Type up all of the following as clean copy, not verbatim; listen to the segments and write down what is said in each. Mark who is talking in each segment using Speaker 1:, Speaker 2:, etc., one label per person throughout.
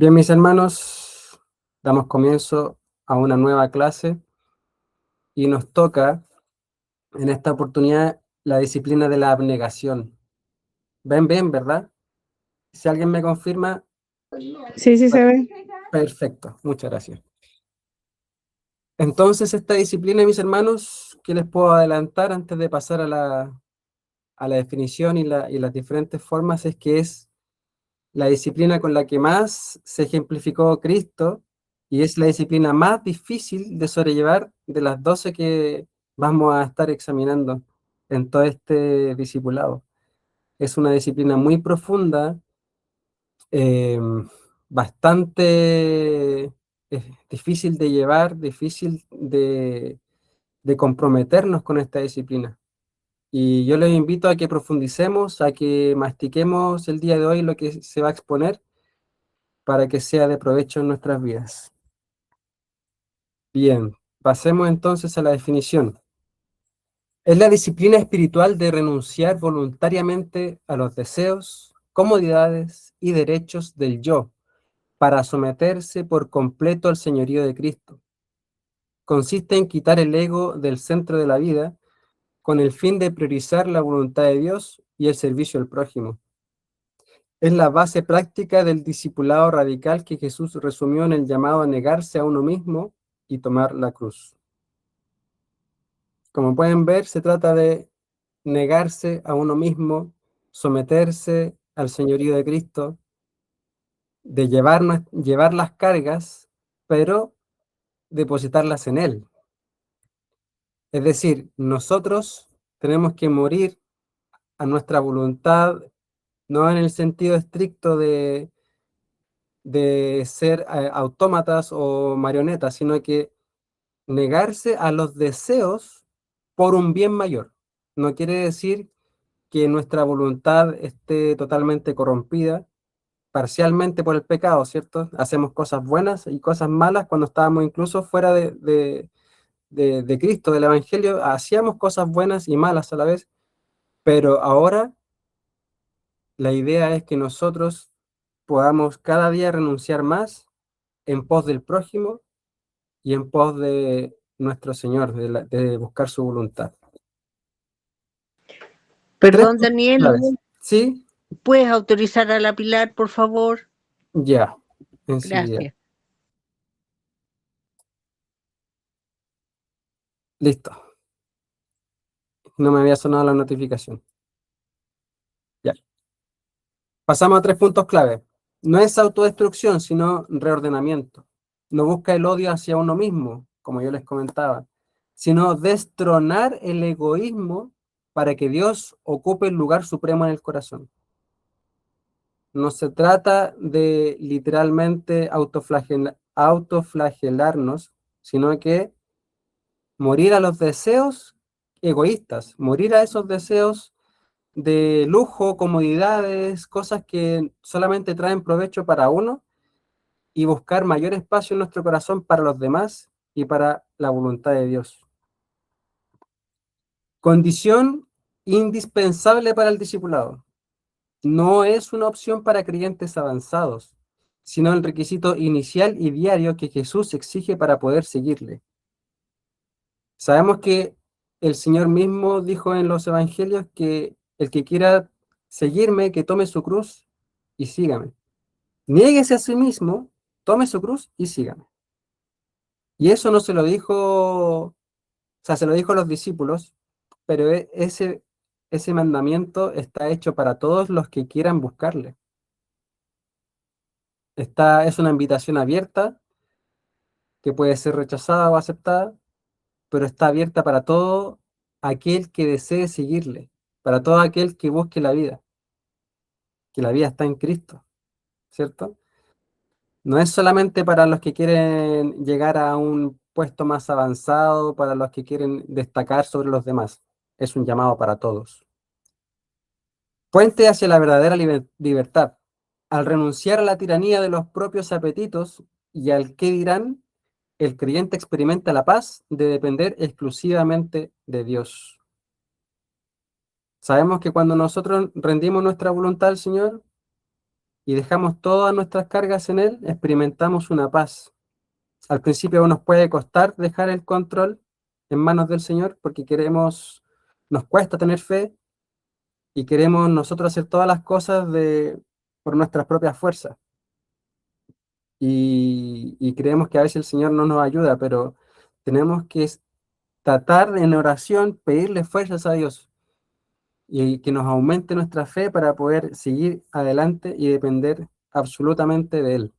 Speaker 1: Bien, mis hermanos, damos comienzo a una nueva clase y nos toca en esta oportunidad la disciplina de la abnegación. Ven bien, ¿verdad? Si alguien me confirma,
Speaker 2: Sí, sí se ve.
Speaker 1: perfecto, muchas gracias. Entonces, esta disciplina, mis hermanos, ¿qué les puedo adelantar antes de pasar a la definición y las diferentes formas? Es que es la disciplina con la que más se ejemplificó Cristo y es la disciplina más difícil de sobrellevar de las 12 que vamos a estar examinando en todo este discipulado. Es una disciplina muy profunda, eh, bastante difícil de llevar, difícil de comprometernos con esta disciplina. Y yo les invito a que profundicemos, a que mastiquemos el día de hoy lo que se va a exponer para que sea de provecho en nuestras vidas. Bien, pasemos entonces a la definición. Es la disciplina espiritual de renunciar voluntariamente a los deseos, comodidades y derechos del yo, para someterse por completo al señorío de Cristo. Consiste en quitar el ego del centro de la vida con el fin de priorizar la voluntad de Dios y el servicio al prójimo. Es la base práctica del discipulado radical que Jesús resumió en el llamado a negarse a uno mismo y tomar la cruz. Como pueden ver, se trata de negarse a uno mismo, someterse al señorío de Cristo, de llevar las cargas, pero depositarlas en Él. Es decir, nosotros tenemos que morir a nuestra voluntad, no en el sentido estricto de ser autómatas o marionetas, sino que negarse a los deseos por un bien mayor. No quiere decir que nuestra voluntad esté totalmente corrompida, parcialmente por el pecado, ¿cierto? Hacemos cosas buenas y cosas malas cuando estábamos incluso fuera de Cristo, del Evangelio, hacíamos cosas buenas y malas a la vez, pero ahora la idea es que nosotros podamos cada día renunciar más en pos del prójimo y en pos de nuestro Señor, de buscar su voluntad. Tres
Speaker 2: Perdón,
Speaker 1: puntos
Speaker 2: Daniel,
Speaker 1: claves. ¿Sí?
Speaker 2: ¿puedes autorizar a la Pilar, por favor?
Speaker 1: Ya, enseguida.
Speaker 2: Gracias.
Speaker 1: Listo. No me había sonado la notificación. Ya. Pasamos a 3 puntos clave. No es autodestrucción, sino reordenamiento. No busca el odio hacia uno mismo, como yo les comentaba, sino destronar el egoísmo para que Dios ocupe el lugar supremo en el corazón. No se trata de literalmente autoflagelarnos, sino que morir a los deseos egoístas, morir a esos deseos de lujo, comodidades, cosas que solamente traen provecho para uno y buscar mayor espacio en nuestro corazón para los demás y para la voluntad de Dios. Condición indispensable para el discipulado. No es una opción para creyentes avanzados, sino el requisito inicial y diario que Jesús exige para poder seguirle. Sabemos que el Señor mismo dijo en los evangelios que el que quiera seguirme, que tome su cruz y sígame. Niéguese a sí mismo, tome su cruz y sígame. Y eso no se lo dijo, o sea, se lo dijo a los discípulos, pero ese mandamiento está hecho para todos los que quieran buscarle. Es una invitación abierta que puede ser rechazada o aceptada, pero está abierta para todo aquel que desee seguirle, para todo aquel que busque la vida, que la vida está en Cristo, ¿cierto? No es solamente para los que quieren llegar a un puesto más avanzado, para los que quieren destacar sobre los demás. Es un llamado para todos. Puente hacia la verdadera libertad. Al renunciar a la tiranía de los propios apetitos y al qué dirán, el creyente experimenta la paz de depender exclusivamente de Dios. Sabemos que cuando nosotros rendimos nuestra voluntad al Señor, y dejamos todas nuestras cargas en Él, experimentamos una paz. Al principio nos puede costar dejar el control en manos del Señor porque nos cuesta tener fe y queremos nosotros hacer todas las cosas por nuestras propias fuerzas. Y creemos que a veces el Señor no nos ayuda, pero tenemos que tratar en oración, pedirle fuerzas a Dios y que nos aumente nuestra fe para poder seguir adelante y depender absolutamente de Él.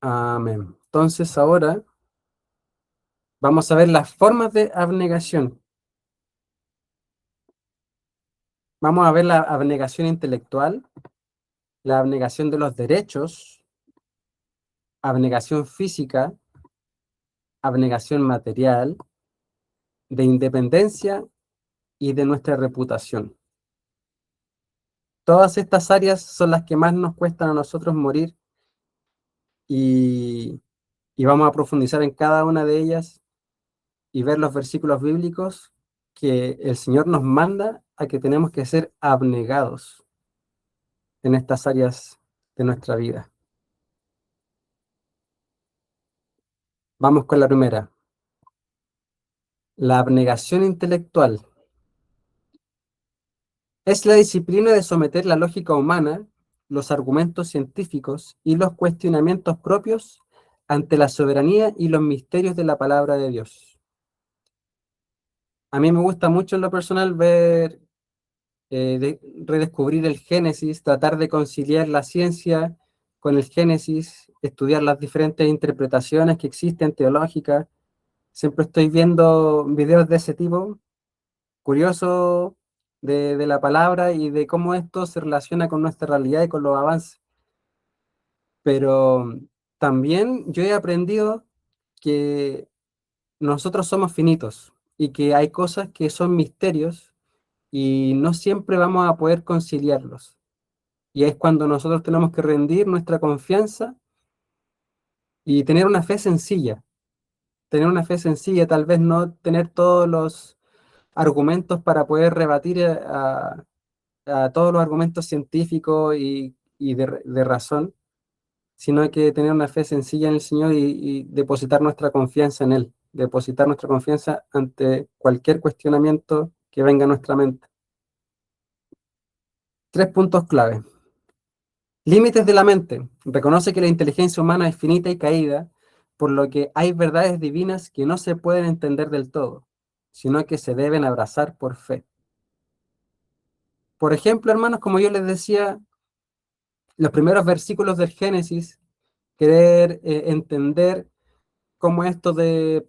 Speaker 1: Amén. Entonces ahora vamos a ver las formas de abnegación. Vamos a ver la abnegación intelectual, la abnegación de los derechos, abnegación física, abnegación material, de independencia y de nuestra reputación. Todas estas áreas son las que más nos cuestan a nosotros morir y, y vamos a profundizar en cada una de ellas y ver los versículos bíblicos que el Señor nos manda a que tenemos que ser abnegados en estas áreas de nuestra vida. Vamos con la primera, la abnegación intelectual. Es la disciplina de someter la lógica humana, los argumentos científicos y los cuestionamientos propios ante la soberanía y los misterios de la palabra de Dios. A mí me gusta mucho en lo personal redescubrir el Génesis, tratar de conciliar la ciencia con el Génesis, estudiar las diferentes interpretaciones que existen teológicas. Siempre estoy viendo videos de ese tipo, curioso de la palabra y de cómo esto se relaciona con nuestra realidad y con los avances. Pero también yo he aprendido que nosotros somos finitos y que hay cosas que son misterios y no siempre vamos a poder conciliarlos. Y es cuando nosotros tenemos que rendir nuestra confianza y tener una fe sencilla, tal vez no tener todos los argumentos para poder rebatir a todos los argumentos científicos y de razón, sino que tener una fe sencilla en el Señor y depositar nuestra confianza en Él, depositar nuestra confianza ante cualquier cuestionamiento que venga a nuestra mente. 3 puntos clave. Límites de la mente. Reconoce que la inteligencia humana es finita y caída, por lo que hay verdades divinas que no se pueden entender del todo, sino que se deben abrazar por fe. Por ejemplo, hermanos, como yo les decía, los primeros versículos del Génesis, querer entender cómo esto de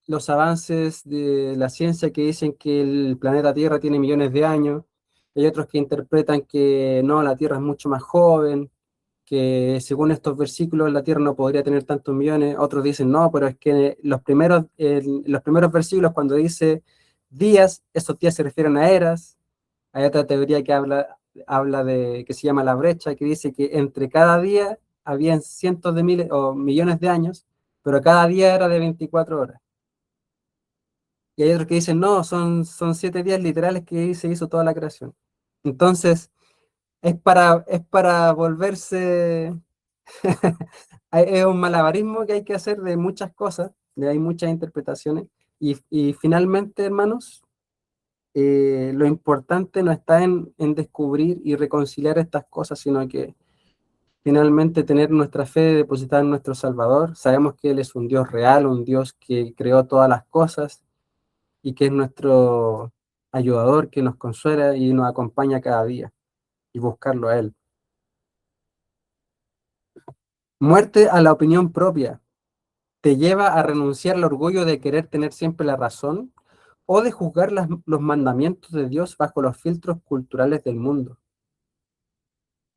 Speaker 1: los avances de la ciencia que dicen que el planeta Tierra tiene millones de años, hay otros que interpretan que no, la Tierra es mucho más joven, que según estos versículos la Tierra no podría tener tantos millones, otros dicen no, pero es que los primeros versículos cuando dice días, esos días se refieren a eras. Hay otra teoría que habla que se llama la brecha, que dice que entre cada día habían cientos de miles o millones de años, pero cada día era de 24 horas. Y hay otros que dicen, no, son 7 días literales que se hizo toda la creación. Entonces, es para volverse, es un malabarismo que hay que hacer de muchas cosas, hay muchas interpretaciones. Y finalmente, hermanos, lo importante no está en descubrir y reconciliar estas cosas, sino que finalmente tener nuestra fe depositada en nuestro Salvador. Sabemos que Él es un Dios real, un Dios que creó todas las cosas y que es nuestro ayudador, que nos consuela y nos acompaña cada día y buscarlo a Él. Muerte a la opinión propia. ¿Te lleva a renunciar al orgullo de querer tener siempre la razón o de juzgar los mandamientos de Dios bajo los filtros culturales del mundo?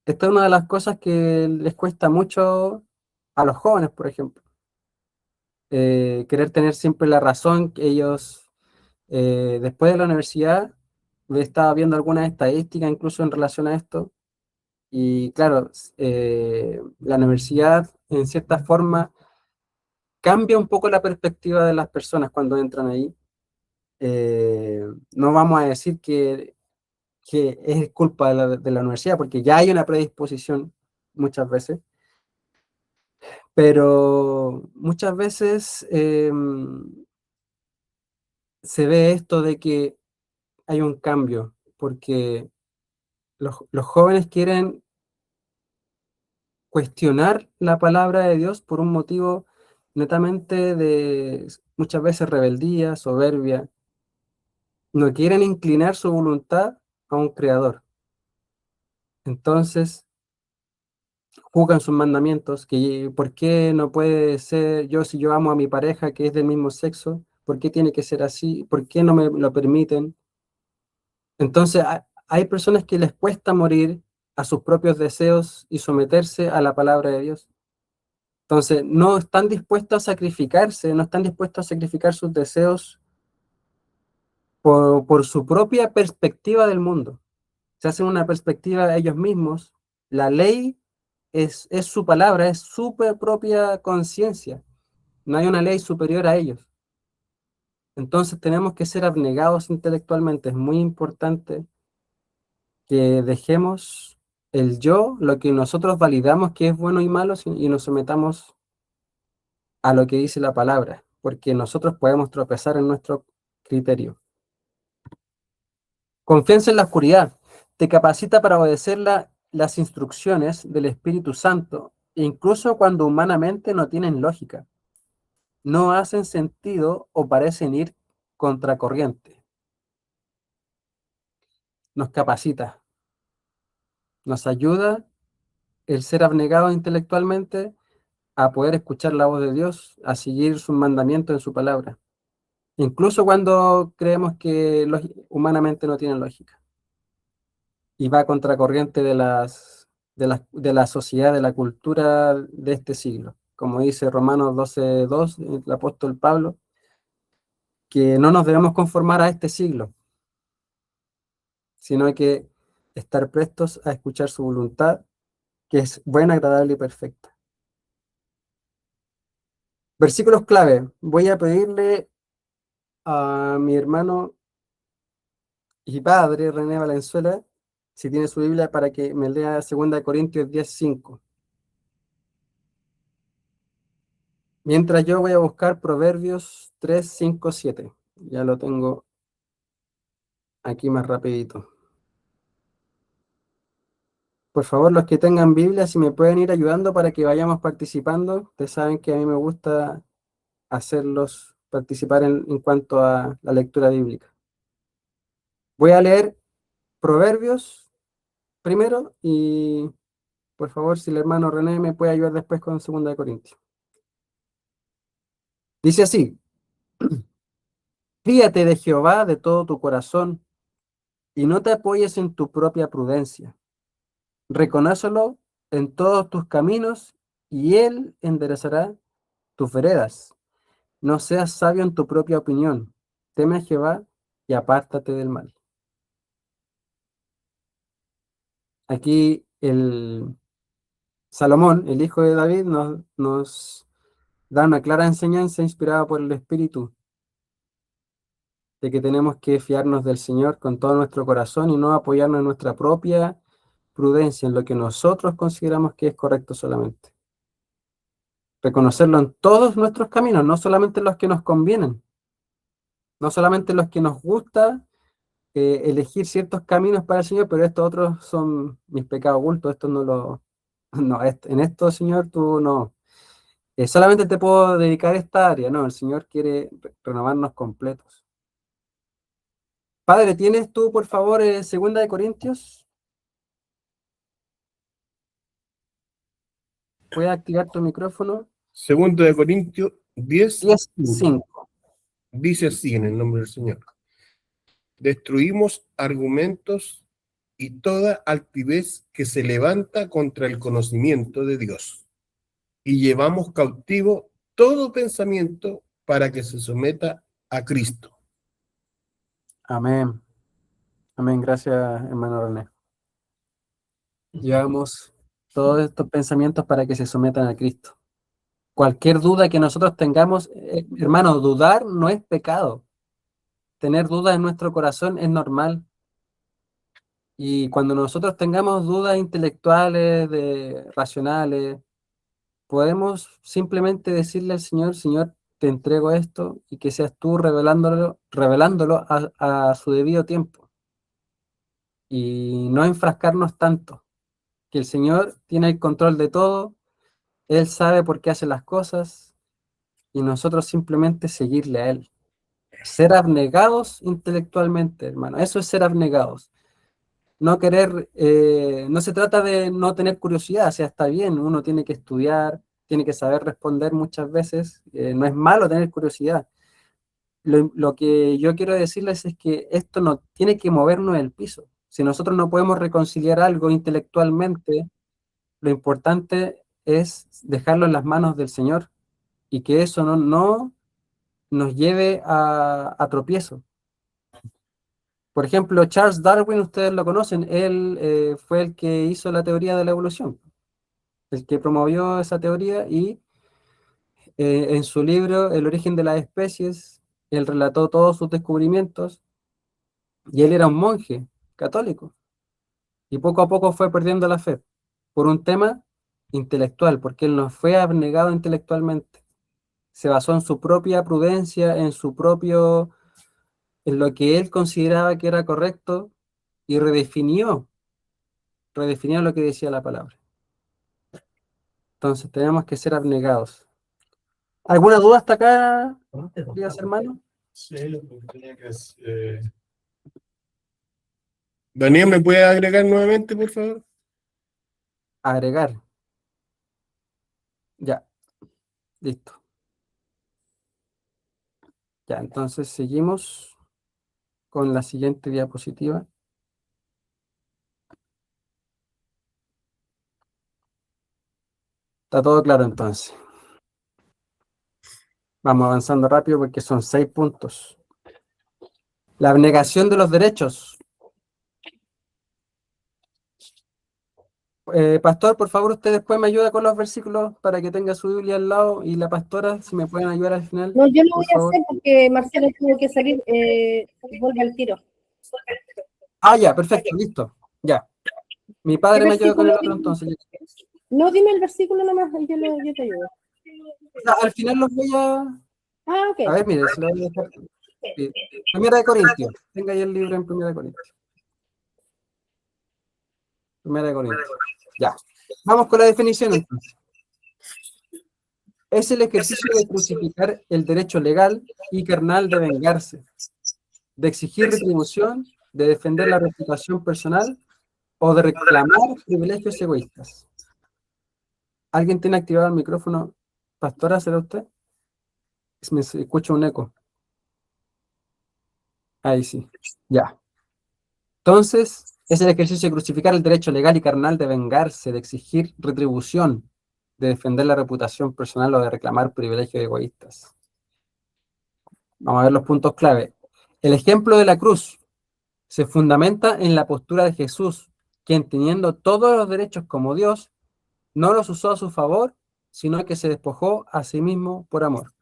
Speaker 1: Esta es una de las cosas que les cuesta mucho a los jóvenes, por ejemplo. Querer tener siempre la razón, que ellos, después de la universidad, estaba viendo algunas estadísticas incluso en relación a esto, y claro, la universidad en cierta forma cambia un poco la perspectiva de las personas cuando entran ahí. No vamos a decir que que es culpa de la universidad, porque ya hay una predisposición muchas veces, pero muchas veces se ve esto de que hay un cambio, porque los jóvenes quieren cuestionar la palabra de Dios por un motivo netamente de muchas veces rebeldía, soberbia. No quieren inclinar su voluntad a un creador. Entonces, juzgan sus mandamientos, que por qué no puede ser yo si yo amo a mi pareja que es del mismo sexo, por qué tiene que ser así, por qué no me lo permiten. Entonces, hay personas que les cuesta morir a sus propios deseos y someterse a la palabra de Dios. Entonces, no están dispuestos a sacrificarse, no están dispuestos a sacrificar sus deseos por su propia perspectiva del mundo. Se hacen una perspectiva de ellos mismos. La ley es su palabra, es su propia conciencia. No hay una ley superior a ellos. Entonces tenemos que ser abnegados intelectualmente. Es muy importante que dejemos el yo, lo que nosotros validamos que es bueno y malo, y nos sometamos a lo que dice la palabra, porque nosotros podemos tropezar en nuestro criterio. Confianza en la oscuridad. Te capacita para obedecer las instrucciones del Espíritu Santo, incluso cuando humanamente no tienen lógica, no hacen sentido o parecen ir contracorriente. Nos capacita, nos ayuda el ser abnegado intelectualmente a poder escuchar la voz de Dios, a seguir sus mandamientos en su palabra, incluso cuando creemos que humanamente no tienen lógica. Y va a contracorriente de la sociedad, de la cultura de este siglo. Como dice Romanos 12:2, el apóstol Pablo, que no nos debemos conformar a este siglo, sino que estar prestos a escuchar su voluntad, que es buena, agradable y perfecta. Versículos clave. Voy a pedirle a mi hermano y padre, René Valenzuela, si tiene su Biblia, para que me lea 2 Corintios 10:5. Mientras yo voy a buscar Proverbios 3:5-7. Ya lo tengo aquí más rapidito. Por favor, los que tengan Biblia, si me pueden ir ayudando para que vayamos participando. Ustedes saben que a mí me gusta hacerlos participar en cuanto a la lectura bíblica. Voy a leer Proverbios primero y por favor, si el hermano René me puede ayudar después con 2 Corintios. Dice así: fíate de Jehová de todo tu corazón y no te apoyes en tu propia prudencia. Reconócelo en todos tus caminos y él enderezará tus veredas. No seas sabio en tu propia opinión. Teme a Jehová y apártate del mal. Aquí el Salomón, el hijo de David, nos da una clara enseñanza inspirada por el Espíritu de que tenemos que fiarnos del Señor con todo nuestro corazón y no apoyarnos en nuestra propia prudencia, en lo que nosotros consideramos que es correcto solamente. Reconocerlo en todos nuestros caminos, no solamente en los que nos convienen, no solamente en los que nos gusta elegir ciertos caminos para el Señor, pero estos otros son mis pecados ocultos, esto no lo... No, en esto, Señor, tú no. Solamente te puedo dedicar esta área, no, el Señor quiere renovarnos completos. Padre, ¿tienes tú, por favor, 2 Corintios? ¿Puedes activar tu micrófono?
Speaker 3: 2 Corintios 10:1
Speaker 1: 10:5.
Speaker 3: dice así en el nombre del Señor: destruimos argumentos y toda altivez que se levanta contra el conocimiento de Dios, y llevamos cautivo todo pensamiento para que se someta a Cristo.
Speaker 1: Amén. Amén. Gracias, hermano René. Llevamos todos estos pensamientos para que se sometan a Cristo. Cualquier duda que nosotros tengamos, hermano, dudar no es pecado. Tener dudas en nuestro corazón es normal. Y cuando nosotros tengamos dudas intelectuales, racionales, podemos simplemente decirle al Señor, Señor, te entrego esto y que seas tú revelándolo a su debido tiempo. Y no enfrascarnos tanto, que el Señor tiene el control de todo, Él sabe por qué hace las cosas y nosotros simplemente seguirle a Él. Ser abnegados intelectualmente, hermano, eso es ser abnegados. No querer, no se trata de no tener curiosidad, o sea, está bien, uno tiene que estudiar, tiene que saber responder muchas veces, no es malo tener curiosidad. Lo que yo quiero decirles es que esto no tiene que movernos del piso. Si nosotros no podemos reconciliar algo intelectualmente, lo importante es dejarlo en las manos del Señor y que eso no nos lleve a tropiezo. Por ejemplo, Charles Darwin, ustedes lo conocen, él fue el que hizo la teoría de la evolución, el que promovió esa teoría y en su libro El origen de las especies, él relató todos sus descubrimientos y él era un monje católico y poco a poco fue perdiendo la fe por un tema intelectual, porque él no fue abnegado intelectualmente, se basó en su propia prudencia, en lo que él consideraba que era correcto y redefinió lo que decía la palabra. Entonces tenemos que ser abnegados. ¿Alguna duda hasta acá, queridos hermanos?
Speaker 3: Sí, lo que tenía que Daniel, ¿me puede agregar nuevamente, por favor?
Speaker 1: Agregar. Ya, listo. Ya, entonces seguimos con la siguiente diapositiva. Está todo claro entonces. Vamos avanzando rápido porque son 6 puntos. La abnegación de los derechos. Pastor, por favor, usted después me ayuda con los versículos para que tenga su Biblia al lado y la pastora, si me pueden ayudar al final.
Speaker 4: No, yo lo
Speaker 1: por
Speaker 4: voy a
Speaker 1: favor.
Speaker 4: hacer porque Marcelo tuvo que salir, vuelve al tiro.
Speaker 1: Ah, ya, perfecto, listo. Ya. Mi
Speaker 4: ¿Qué
Speaker 1: padre me ayuda con el
Speaker 4: versículo?
Speaker 1: otro entonces.
Speaker 4: No, dime el versículo nomás, yo te ayudo.
Speaker 1: Al final los voy a...
Speaker 4: Ah,
Speaker 1: A
Speaker 4: ok.
Speaker 1: ver, mire, se lo voy a dejar. Sí. Primera de Corintios. Tenga ahí el libro en Primera de Corintios. Primera de Corintios. Ya. Vamos con la definición entonces. Es el ejercicio de crucificar el derecho legal y carnal de vengarse, de exigir retribución, de defender la reputación personal o de reclamar privilegios egoístas. ¿Alguien tiene activado el micrófono? Pastora, ¿será usted? Me escucho un eco. Ahí sí. Ya. Entonces, es el ejercicio de crucificar el derecho legal y carnal de vengarse, de exigir retribución, de defender la reputación personal o de reclamar privilegios egoístas. Vamos a ver los puntos clave. El ejemplo de la cruz se fundamenta en la postura de Jesús, quien teniendo todos los derechos como Dios, no los usó a su favor, sino que se despojó a sí mismo por amor.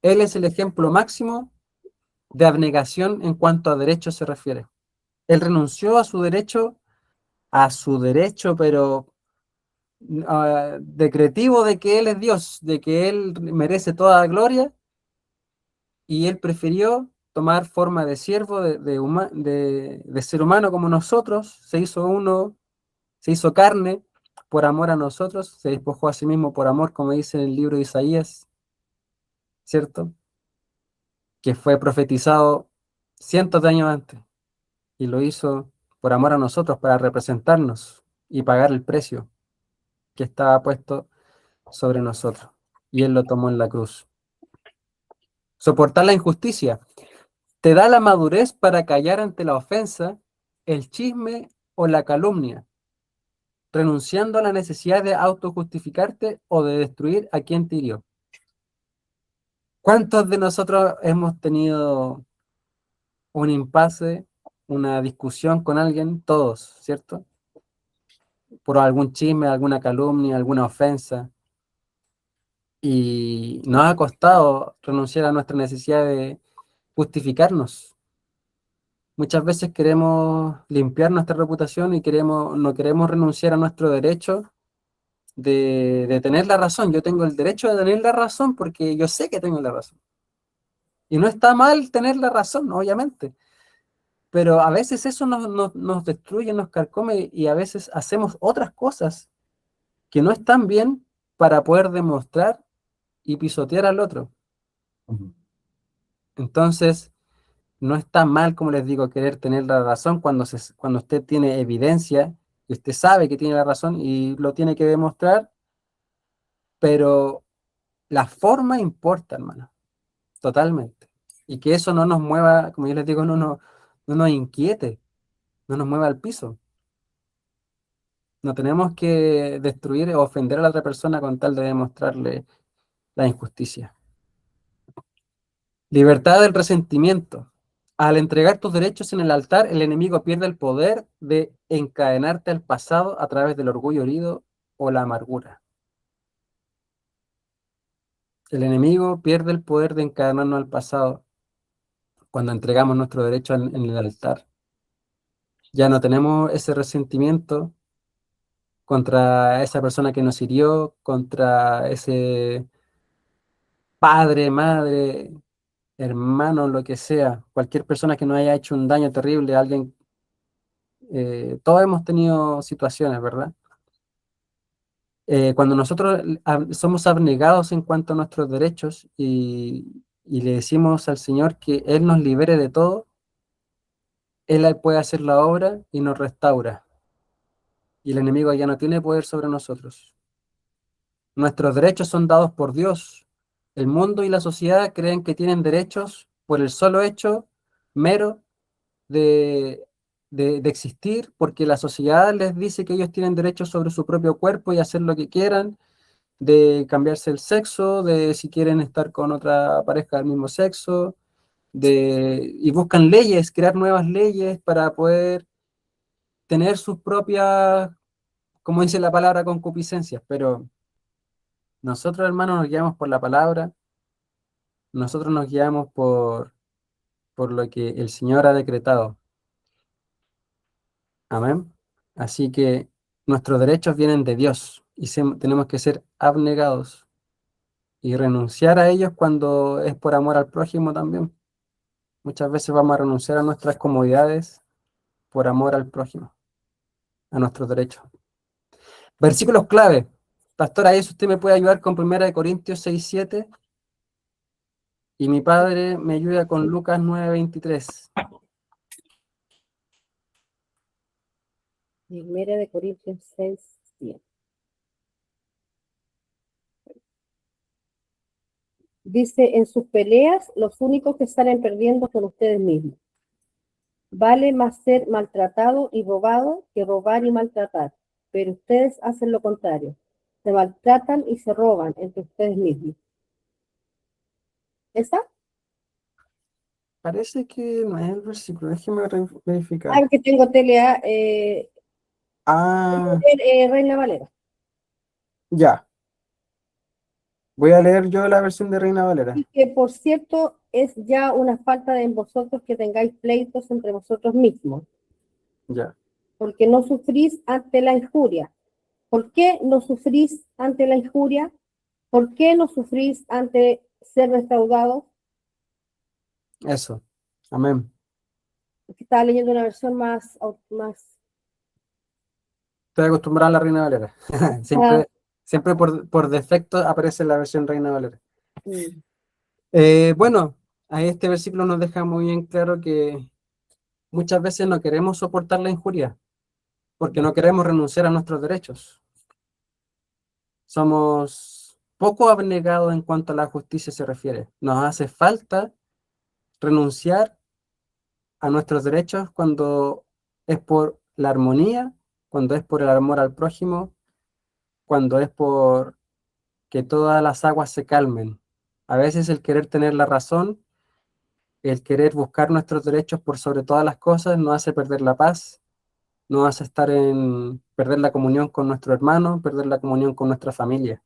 Speaker 1: Él es el ejemplo máximo de abnegación en cuanto a derechos se refiere. Él renunció a su derecho, pero decretivo de que Él es Dios, de que Él merece toda la gloria, y Él prefirió tomar forma de siervo, de ser humano como nosotros, se hizo uno, se hizo carne por amor a nosotros, se despojó a sí mismo por amor, como dice en el libro de Isaías, ¿cierto? Que fue profetizado cientos de años antes, y lo hizo por amor a nosotros, para representarnos y pagar el precio que estaba puesto sobre nosotros. Y Él lo tomó en la cruz. Soportar la injusticia te da la madurez para callar ante la ofensa, el chisme o la calumnia, renunciando a la necesidad de autojustificarte o de destruir a quien te hirió. ¿Cuántos de nosotros hemos tenido un impasse, una discusión con alguien? Todos, ¿cierto? Por algún chisme, alguna calumnia, alguna ofensa. Y nos ha costado renunciar a nuestra necesidad de justificarnos. Muchas veces queremos limpiar nuestra reputación y no queremos renunciar a nuestro derecho de tener la razón. Yo tengo el derecho de tener la razón porque yo sé que tengo la razón. Y no está mal tener la razón, obviamente. Pero a veces eso nos destruye, nos carcome y a veces hacemos otras cosas que no están bien para poder demostrar y pisotear al otro. Entonces, no está mal, como les digo, querer tener la razón cuando usted tiene evidencia y usted sabe que tiene la razón y lo tiene que demostrar, pero la forma importa, hermano, totalmente. Y que eso no nos mueva, como yo les digo, no nos inquiete, no nos mueva al piso. No tenemos que destruir o ofender a la otra persona con tal de demostrarle la injusticia. Libertad del resentimiento. Al entregar tus derechos en el altar, el enemigo pierde el poder de encadenarte al pasado a través del orgullo herido o la amargura. El enemigo pierde el poder de encadenarnos al pasado cuando entregamos nuestro derecho en el altar. Ya no tenemos ese resentimiento contra esa persona que nos hirió, contra ese padre, madre, hermano, lo que sea, cualquier persona que nos haya hecho un daño terrible, alguien, todos hemos tenido situaciones, ¿verdad? Cuando nosotros somos abnegados en cuanto a nuestros derechos y le decimos al Señor que Él nos libere de todo, Él puede hacer la obra y nos restaura. Y el enemigo ya no tiene poder sobre nosotros. Nuestros derechos son dados por Dios. El mundo y la sociedad creen que tienen derechos por el solo hecho mero de, de existir, porque la sociedad les dice que ellos tienen derechos sobre su propio cuerpo y hacer lo que quieran, de cambiarse el sexo, de si quieren estar con otra pareja del mismo sexo, y buscan leyes, crear nuevas leyes para poder tener sus propias, como dice la palabra, concupiscencias. Pero nosotros, hermanos, nos guiamos por la palabra, nosotros nos guiamos por lo que el Señor ha decretado. Amén. Así que nuestros derechos vienen de Dios y tenemos que ser abnegados y renunciar a ellos cuando es por amor al prójimo también. Muchas veces vamos a renunciar a nuestras comodidades por amor al prójimo, a nuestros derechos. Versículos clave. Pastor, ahí usted me puede ayudar con 1 Corintios 6:7 y mi padre me ayuda con Lucas 9:23.
Speaker 4: Primera de Corintios 6, 10. Dice, en sus peleas, los únicos que salen perdiendo son ustedes mismos. Vale más ser maltratado y robado que robar y maltratar, pero ustedes hacen lo contrario. Se maltratan y se roban entre ustedes mismos. ¿Esa?
Speaker 1: Parece que no es el versículo, déjeme verificar.
Speaker 4: Ah, que tengo TLA,
Speaker 1: Ah,
Speaker 4: Reina Valera.
Speaker 1: ya. Voy a leer yo la versión de Reina Valera.
Speaker 4: Y que, por cierto, es ya una falta de en vosotros que tengáis pleitos entre vosotros mismos,
Speaker 1: Ya.
Speaker 4: porque no sufrís ante la injuria. ¿Por qué no sufrís ante la injuria? ¿Por qué no sufrís ante ser defraudados?
Speaker 1: Eso. Amén.
Speaker 4: Estaba leyendo una versión más
Speaker 1: Estoy acostumbrado a la Reina Valera. Siempre por defecto aparece la versión Reina Valera. Bueno, ahí este versículo nos deja muy bien claro que muchas veces no queremos soportar la injuria porque no queremos renunciar a nuestros derechos. Somos poco abnegados en cuanto a la justicia se refiere. Nos hace falta renunciar a nuestros derechos cuando es por la armonía, cuando es por el amor al prójimo, cuando es por que todas las aguas se calmen. A veces el querer tener la razón, el querer buscar nuestros derechos por sobre todas las cosas, nos hace perder la paz, nos hace perder la comunión con nuestro hermano, perder la comunión con nuestra familia.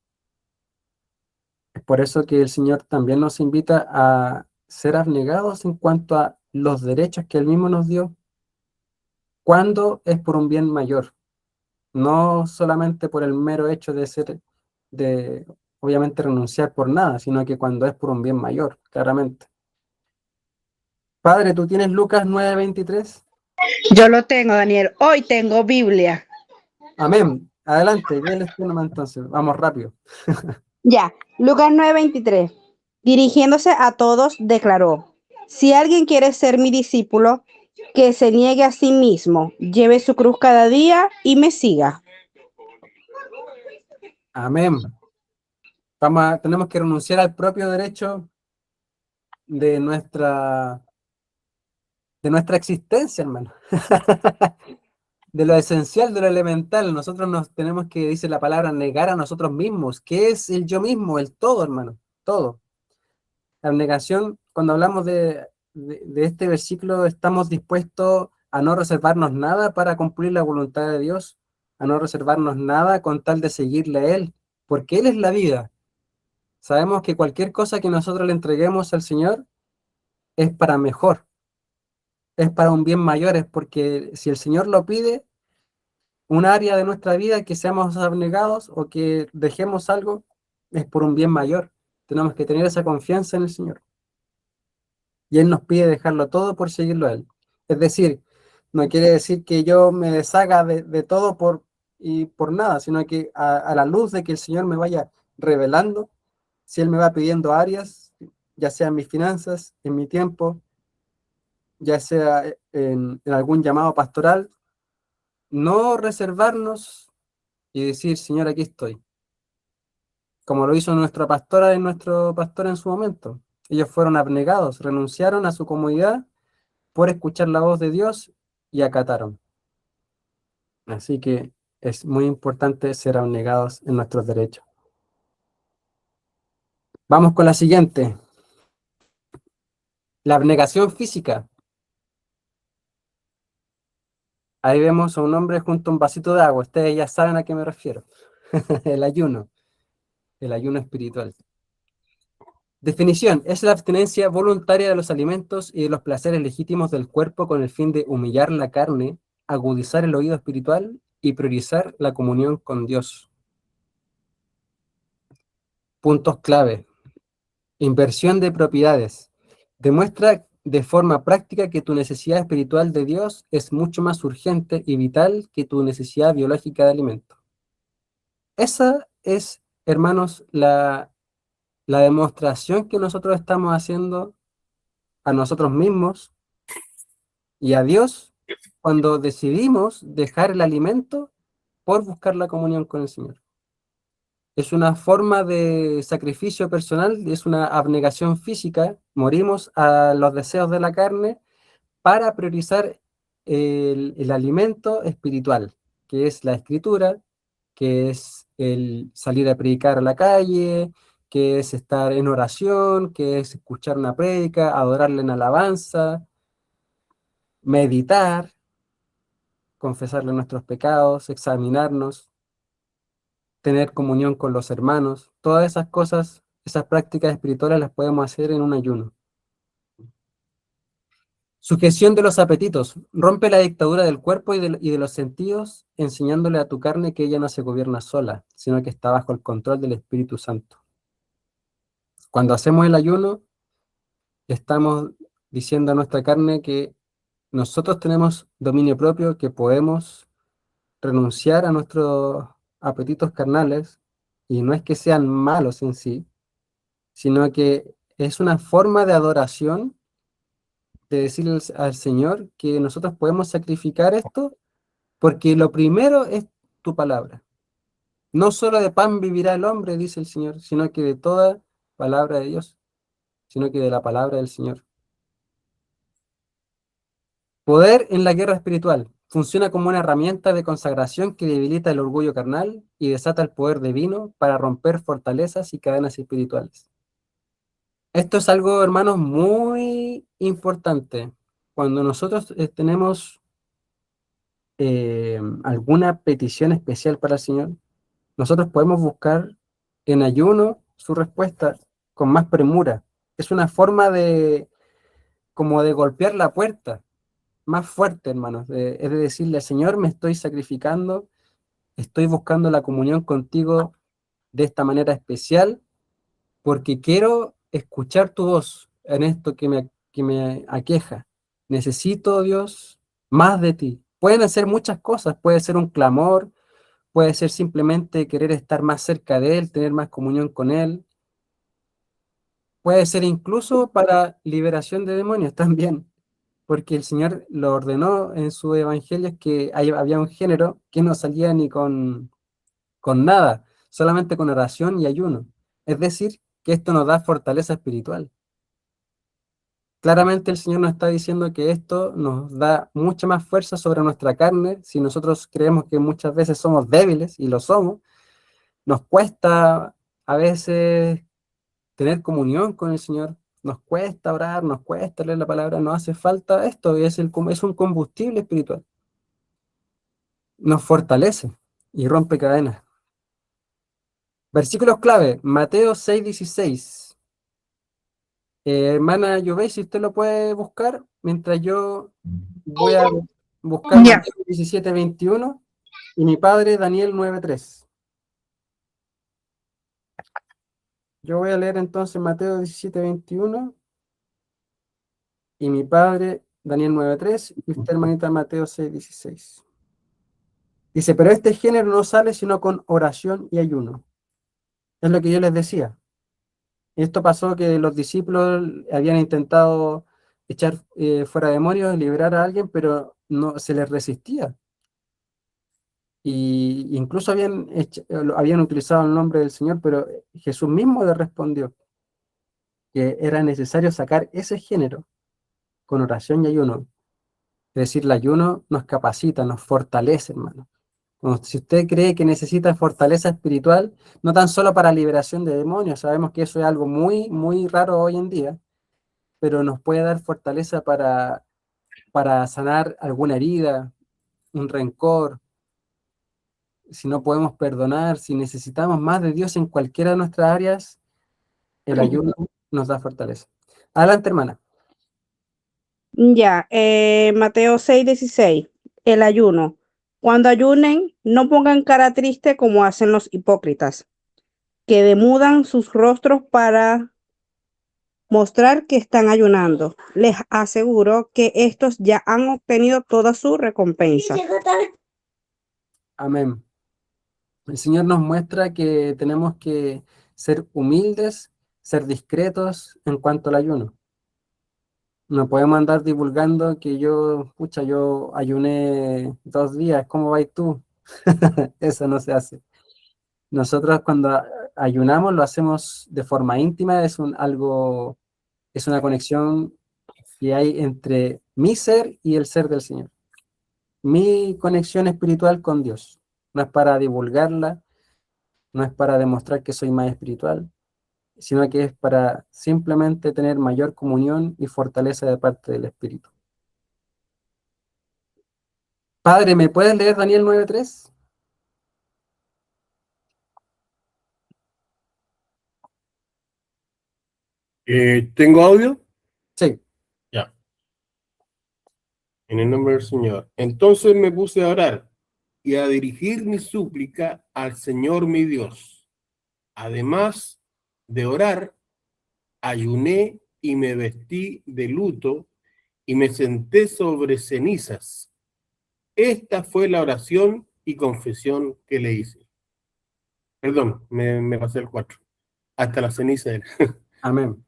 Speaker 1: Es por eso que el Señor también nos invita a ser abnegados en cuanto a los derechos que Él mismo nos dio cuando es por un bien mayor, no solamente por el mero hecho de ser, de obviamente renunciar por nada, sino que cuando es por un bien mayor, claramente. Padre, ¿tú tienes Lucas 9:23?
Speaker 2: Yo lo tengo, Daniel. Hoy tengo Biblia.
Speaker 1: Amén. Adelante, déle usted nomás entonces. Vamos rápido.
Speaker 2: Ya, Lucas 9:23. Dirigiéndose a todos, declaró: Si alguien quiere ser mi discípulo, que se niegue a sí mismo, lleve su cruz cada día y me siga.
Speaker 1: Amén. Tenemos que renunciar al propio derecho de nuestra existencia, hermano. De lo esencial, de lo elemental. Nosotros nos tenemos que, dice la palabra, negar a nosotros mismos. ¿Qué es el yo mismo? El todo, hermano. Todo. La abnegación, cuando hablamos de este versículo, estamos dispuestos a no reservarnos nada para cumplir la voluntad de Dios, a no reservarnos nada con tal de seguirle a Él, porque Él es la vida. Sabemos que cualquier cosa que nosotros le entreguemos al Señor es para mejor, es para un bien mayor, es porque si el Señor lo pide, un área de nuestra vida que seamos abnegados o que dejemos algo, es por un bien mayor. Tenemos que tener esa confianza en el Señor. Y Él nos pide dejarlo todo por seguirlo a Él. Es decir, no quiere decir que yo me deshaga de todo y por nada, sino que a la luz de que el Señor me vaya revelando, si Él me va pidiendo áreas, ya sea en mis finanzas, en mi tiempo, ya sea en algún llamado pastoral, no reservarnos y decir, Señor, aquí estoy, como lo hizo nuestra pastora y nuestro pastor en su momento. Ellos fueron abnegados, renunciaron a su comodidad por escuchar la voz de Dios y acataron. Así que es muy importante ser abnegados en nuestros derechos. Vamos con la siguiente. La abnegación física. Ahí vemos a un hombre junto a un vasito de agua. Ustedes ya saben a qué me refiero. El ayuno espiritual. Definición: es la abstinencia voluntaria de los alimentos y de los placeres legítimos del cuerpo con el fin de humillar la carne, agudizar el oído espiritual y priorizar la comunión con Dios. Puntos clave. Inversión de propiedades. Demuestra de forma práctica que tu necesidad espiritual de Dios es mucho más urgente y vital que tu necesidad biológica de alimento. Esa es, hermanos, la demostración que nosotros estamos haciendo a nosotros mismos y a Dios cuando decidimos dejar el alimento por buscar la comunión con el Señor. Es una forma de sacrificio personal, es una abnegación física. Morimos a los deseos de la carne para priorizar el alimento espiritual, que es la escritura, que es el salir a predicar a la calle, que es estar en oración, que es escuchar una prédica, adorarle en alabanza, meditar, confesarle nuestros pecados, examinarnos, tener comunión con los hermanos. Todas esas cosas, esas prácticas espirituales las podemos hacer en un ayuno. Sujeción de los apetitos. Rompe la dictadura del cuerpo y de los sentidos, enseñándole a tu carne que ella no se gobierna sola, sino que está bajo el control del Espíritu Santo. Cuando hacemos el ayuno, estamos diciendo a nuestra carne que nosotros tenemos dominio propio, que podemos renunciar a nuestros apetitos carnales, y no es que sean malos en sí, sino que es una forma de adoración, de decirle al Señor que nosotros podemos sacrificar esto, porque lo primero es tu palabra. No solo de pan vivirá el hombre, dice el Señor, sino que de toda palabra de Dios, sino que de la palabra del Señor. Poder en la guerra espiritual. Funciona como una herramienta de consagración que debilita el orgullo carnal y desata el poder divino para romper fortalezas y cadenas espirituales. Esto es algo, hermanos, muy importante. Cuando nosotros tenemos alguna petición especial para el Señor, nosotros podemos buscar en ayuno su respuesta con más premura. Es una forma de como de golpear la puerta más fuerte, hermanos. Es de decirle, Señor, me estoy sacrificando, estoy buscando la comunión contigo de esta manera especial, porque quiero escuchar tu voz en esto que me aqueja. Necesito, Dios, más de ti. Pueden ser muchas cosas, puede ser un clamor, puede ser simplemente querer estar más cerca de Él, tener más comunión con Él, puede ser incluso para liberación de demonios también, porque el Señor lo ordenó en su evangelio que había un género que no salía ni con nada, solamente con oración y ayuno. Es decir, que esto nos da fortaleza espiritual. Claramente el Señor nos está diciendo que esto nos da mucha más fuerza sobre nuestra carne. Si nosotros creemos que muchas veces somos débiles, y lo somos, nos cuesta a veces tener comunión con el Señor, nos cuesta orar, nos cuesta leer la palabra, nos hace falta esto, es un combustible espiritual. Nos fortalece y rompe cadenas. Versículos clave, Mateo 6:16. Hermana Llobey, si usted lo puede buscar, mientras yo voy a buscar
Speaker 2: Ya.
Speaker 1: Mateo 17:21 y mi padre Daniel 9:3. Yo voy a leer entonces Mateo 17:21 y mi padre Daniel 9:3 y usted, hermanita, Mateo 6:16. Dice, pero este género no sale sino con oración y ayuno. Es lo que yo les decía. Esto pasó que los discípulos habían intentado echar fuera demonios, liberar a alguien, pero no se les resistía. Y incluso habían utilizado el nombre del Señor, pero Jesús mismo les respondió que era necesario sacar ese género con oración y ayuno. Es decir, el ayuno nos capacita, nos fortalece, hermano. Como si usted cree que necesita fortaleza espiritual, no tan solo para liberación de demonios, sabemos que eso es algo muy, muy raro hoy en día, pero nos puede dar fortaleza para sanar alguna herida, un rencor, si no podemos perdonar, si necesitamos más de Dios en cualquiera de nuestras áreas, el ayuno nos da fortaleza. Adelante, hermana.
Speaker 2: Ya, Mateo 6:16, el ayuno. Cuando ayunen, no pongan cara triste como hacen los hipócritas, que demudan sus rostros para mostrar que están ayunando. Les aseguro que estos ya han obtenido toda su recompensa.
Speaker 1: Amén. El Señor nos muestra que tenemos que ser humildes, ser discretos en cuanto al ayuno. No podemos andar divulgando que yo ayuné 2 días, ¿cómo vas tú? Eso no se hace. Nosotros cuando ayunamos lo hacemos de forma íntima, es una conexión que hay entre mi ser y el ser del Señor. Mi conexión espiritual con Dios. No es para divulgarla, no es para demostrar que soy más espiritual, sino que es para simplemente tener mayor comunión y fortaleza de parte del Espíritu. Padre, ¿me puedes leer Daniel 9:3?
Speaker 3: ¿Tengo audio?
Speaker 1: Sí.
Speaker 3: Ya. En el nombre del Señor. Entonces me puse a orar y a dirigir mi súplica al Señor mi Dios. Además de orar, ayuné y me vestí de luto y me senté sobre cenizas. Esta fue la oración y confesión que le hice. Perdón, me pasé el 4. Hasta la ceniza era.
Speaker 1: Amén.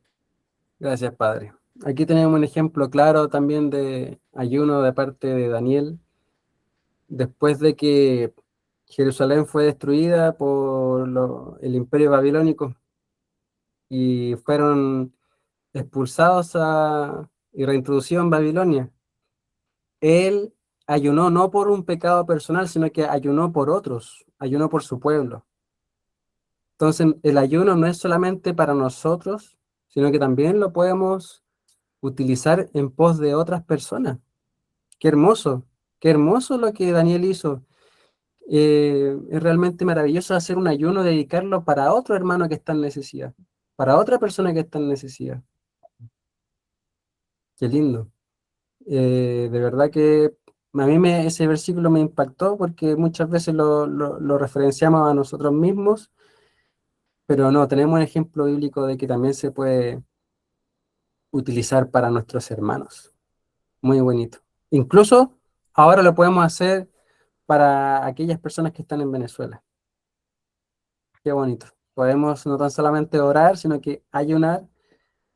Speaker 1: Gracias, Padre. Aquí tenemos un ejemplo claro también de ayuno de parte de Daniel, después de que Jerusalén fue destruida por el imperio babilónico y fueron expulsados y reintroducidos en Babilonia. Él ayunó no por un pecado personal, sino que ayunó por otros, ayunó por su pueblo. Entonces, el ayuno no es solamente para nosotros, sino que también lo podemos utilizar en pos de otras personas. Qué hermoso lo que Daniel hizo. Es realmente maravilloso hacer un ayuno, dedicarlo para otro hermano que está en necesidad, para otra persona que está en necesidad. Qué lindo. De verdad que a mí ese versículo me impactó porque muchas veces lo referenciamos a nosotros mismos, pero no, tenemos un ejemplo bíblico de que también se puede utilizar para nuestros hermanos. Muy bonito. Incluso ahora lo podemos hacer para aquellas personas que están en Venezuela. Qué bonito. Podemos no tan solamente orar, sino que ayunar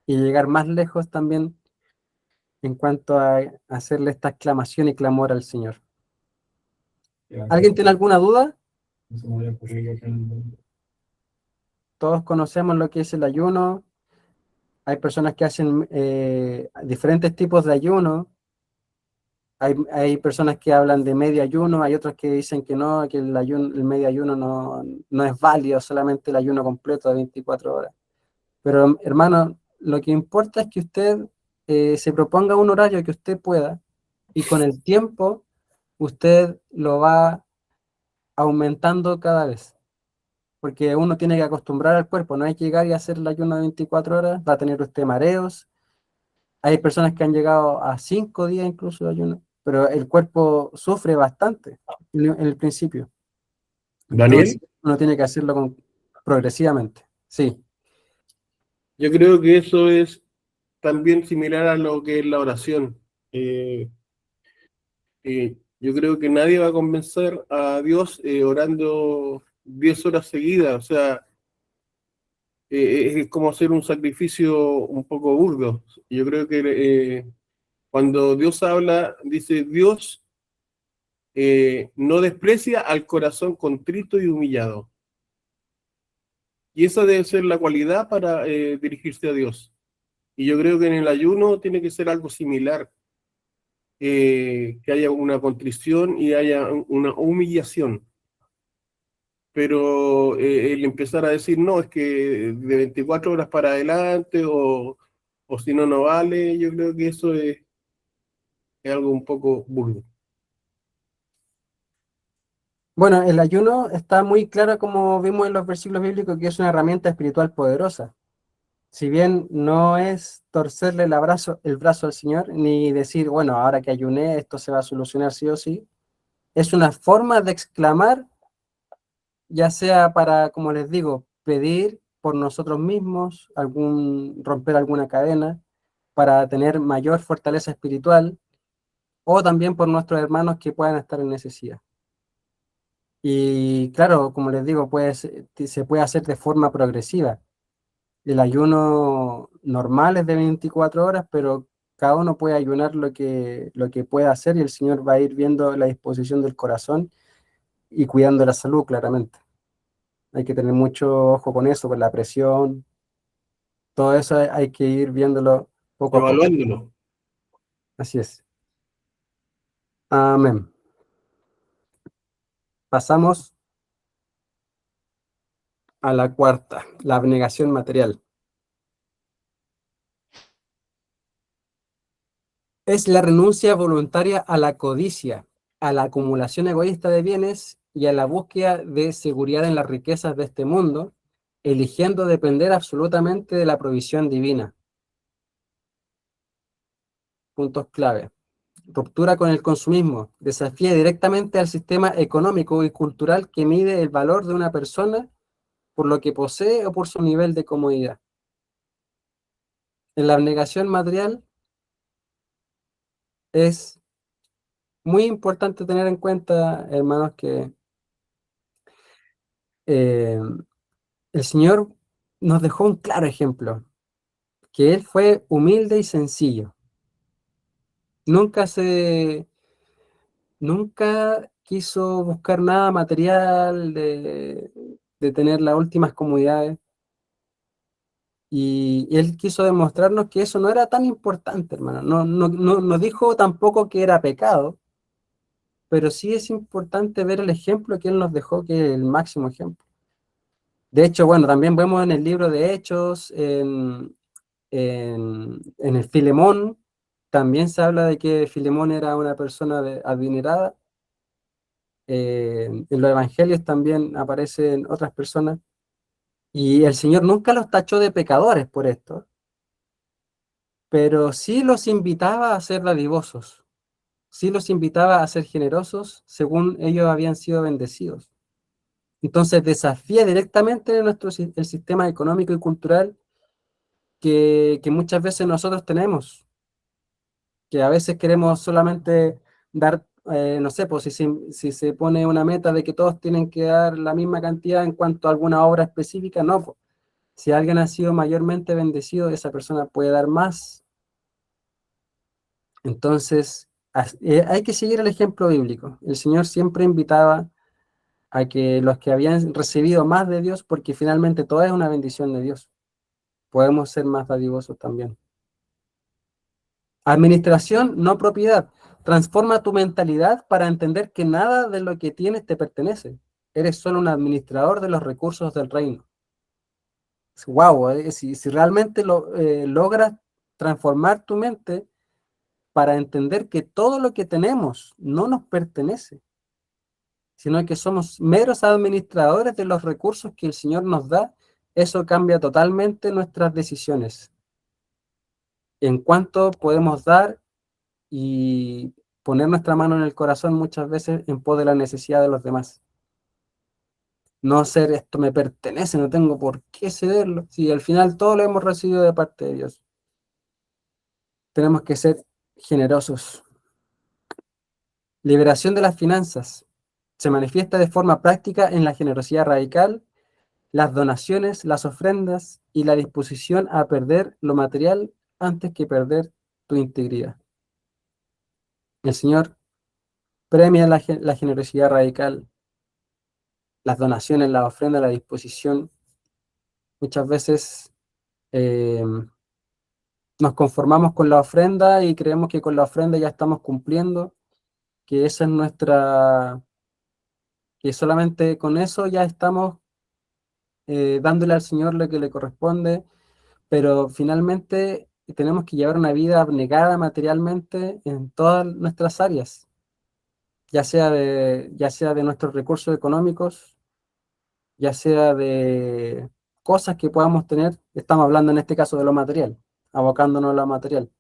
Speaker 1: y llegar más lejos también en cuanto a hacerle esta exclamación y clamor al Señor. ¿Alguien tiene alguna duda? Todos conocemos lo que es el ayuno. Hay personas que hacen diferentes tipos de ayuno. Hay personas que hablan de medio ayuno, hay otros que dicen que no, que el medio ayuno no es válido, solamente el ayuno completo de 24 horas. Pero hermano, lo que importa es que usted se proponga un horario que usted pueda y con el tiempo usted lo va aumentando cada vez. Porque uno tiene que acostumbrar al cuerpo, no hay que llegar y hacer el ayuno de 24 horas, va a tener usted mareos. Hay personas que han llegado a 5 días incluso de ayuno, pero el cuerpo sufre bastante en el principio. Entonces,
Speaker 3: Daniel,
Speaker 1: uno tiene que hacerlo progresivamente. Sí,
Speaker 3: yo creo que eso es también similar a lo que es la oración. Eh, yo creo que nadie va a convencer a Dios orando 10 horas seguidas, o sea, es como hacer un sacrificio un poco burdo. Yo creo que cuando Dios habla, dice, Dios no desprecia al corazón contrito y humillado. Y esa debe ser la cualidad para dirigirse a Dios. Y yo creo que en el ayuno tiene que ser algo similar, que haya una contrición y haya una humillación. Pero el empezar a decir, no, es que de 24 horas para adelante o si no, no vale, yo creo que eso es algo un poco burdo.
Speaker 1: bueno, el ayuno está muy claro, como vimos en los versículos bíblicos, que es una herramienta espiritual poderosa. Si bien no es torcerle el brazo al Señor, ni decir, bueno, ahora que ayuné, esto se va a solucionar sí o sí, es una forma de exclamar, ya sea para, como les digo, pedir por nosotros mismos, romper alguna cadena, para tener mayor fortaleza espiritual, o también por nuestros hermanos que puedan estar en necesidad. Y claro, como les digo, se puede hacer de forma progresiva. El ayuno normal es de 24 horas, pero cada uno puede ayunar lo que pueda hacer y el Señor va a ir viendo la disposición del corazón y cuidando la salud, claramente. Hay que tener mucho ojo con eso, con la presión, todo eso hay que ir viéndolo poco a poco.
Speaker 3: Evaluándolo.
Speaker 1: Así es. Amén. Pasamos a la cuarta, la abnegación material. Es la renuncia voluntaria a la codicia, a la acumulación egoísta de bienes y a la búsqueda de seguridad en las riquezas de este mundo, eligiendo depender absolutamente de la provisión divina. Puntos clave. Ruptura con el consumismo. Desafía directamente al sistema económico y cultural que mide el valor de una persona por lo que posee o por su nivel de comodidad. En la abnegación material es muy importante tener en cuenta, hermanos, que eh, el Señor nos dejó un claro ejemplo, que Él fue humilde y sencillo. Nunca nunca quiso buscar nada material, de tener las últimas comodidades. Y Él quiso demostrarnos que eso no era tan importante, hermano. No dijo tampoco que era pecado, pero sí es importante ver el ejemplo que Él nos dejó, que es el máximo ejemplo. De hecho, bueno, también vemos en el libro de Hechos, en el Filemón, también se habla de que Filemón era una persona adinerada. En los evangelios también aparecen otras personas. Y el Señor nunca los tachó de pecadores por esto, pero sí los invitaba a ser dadivosos, sí los invitaba a ser generosos según ellos habían sido bendecidos. Entonces desafía directamente el sistema económico y cultural que muchas veces nosotros tenemos, que a veces queremos solamente dar, no sé, pues si se pone una meta de que todos tienen que dar la misma cantidad en cuanto a alguna obra específica, no, pues. Si alguien ha sido mayormente bendecido, esa persona puede dar más. Entonces, hay que seguir el ejemplo bíblico. El Señor siempre invitaba a que los que habían recibido más de Dios, porque finalmente todo es una bendición de Dios, podemos ser más dadivosos también. Administración, no propiedad. Transforma tu mentalidad para entender que nada de lo que tienes te pertenece. Eres solo un administrador de los recursos del reino. Wow, si realmente logras transformar tu mente para entender que todo lo que tenemos no nos pertenece, sino que somos meros administradores de los recursos que el Señor nos da, eso cambia totalmente nuestras decisiones en cuanto podemos dar y poner nuestra mano en el corazón muchas veces en pos de la necesidad de los demás. No ser esto me pertenece, no tengo por qué cederlo. Si al final todo lo hemos recibido de parte de Dios. Tenemos que ser generosos. Liberación de las finanzas. Se manifiesta de forma práctica en la generosidad radical, las donaciones, las ofrendas y la disposición a perder lo material antes que perder tu integridad. El Señor premia la generosidad radical, las donaciones, la ofrenda, la disposición. Muchas veces eh, nos conformamos con la ofrenda y creemos que con la ofrenda ya estamos cumpliendo, que esa es que solamente con eso ya estamos dándole al Señor lo que le corresponde, pero finalmente tenemos que llevar una vida abnegada materialmente en todas nuestras áreas, ya sea de nuestros recursos económicos, ya sea de cosas que podamos tener. Estamos hablando en este caso de lo material, abocándonos a lo material.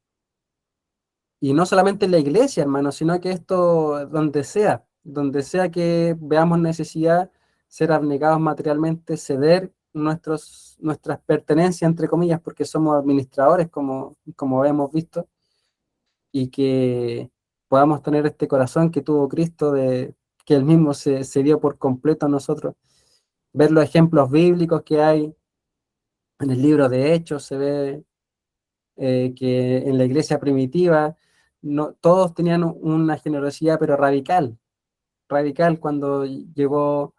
Speaker 1: Y no solamente en la iglesia, hermano, sino que esto donde sea que veamos necesidad, ser abnegados materialmente, ceder nuestras pertenencias, entre comillas, porque somos administradores, como hemos visto, y que podamos tener este corazón que tuvo Cristo, que Él mismo se dio por completo a nosotros. Ver los ejemplos bíblicos que hay en el libro de Hechos, se ve que en la iglesia primitiva no, todos tenían una generosidad, pero radical, radical cuando llegó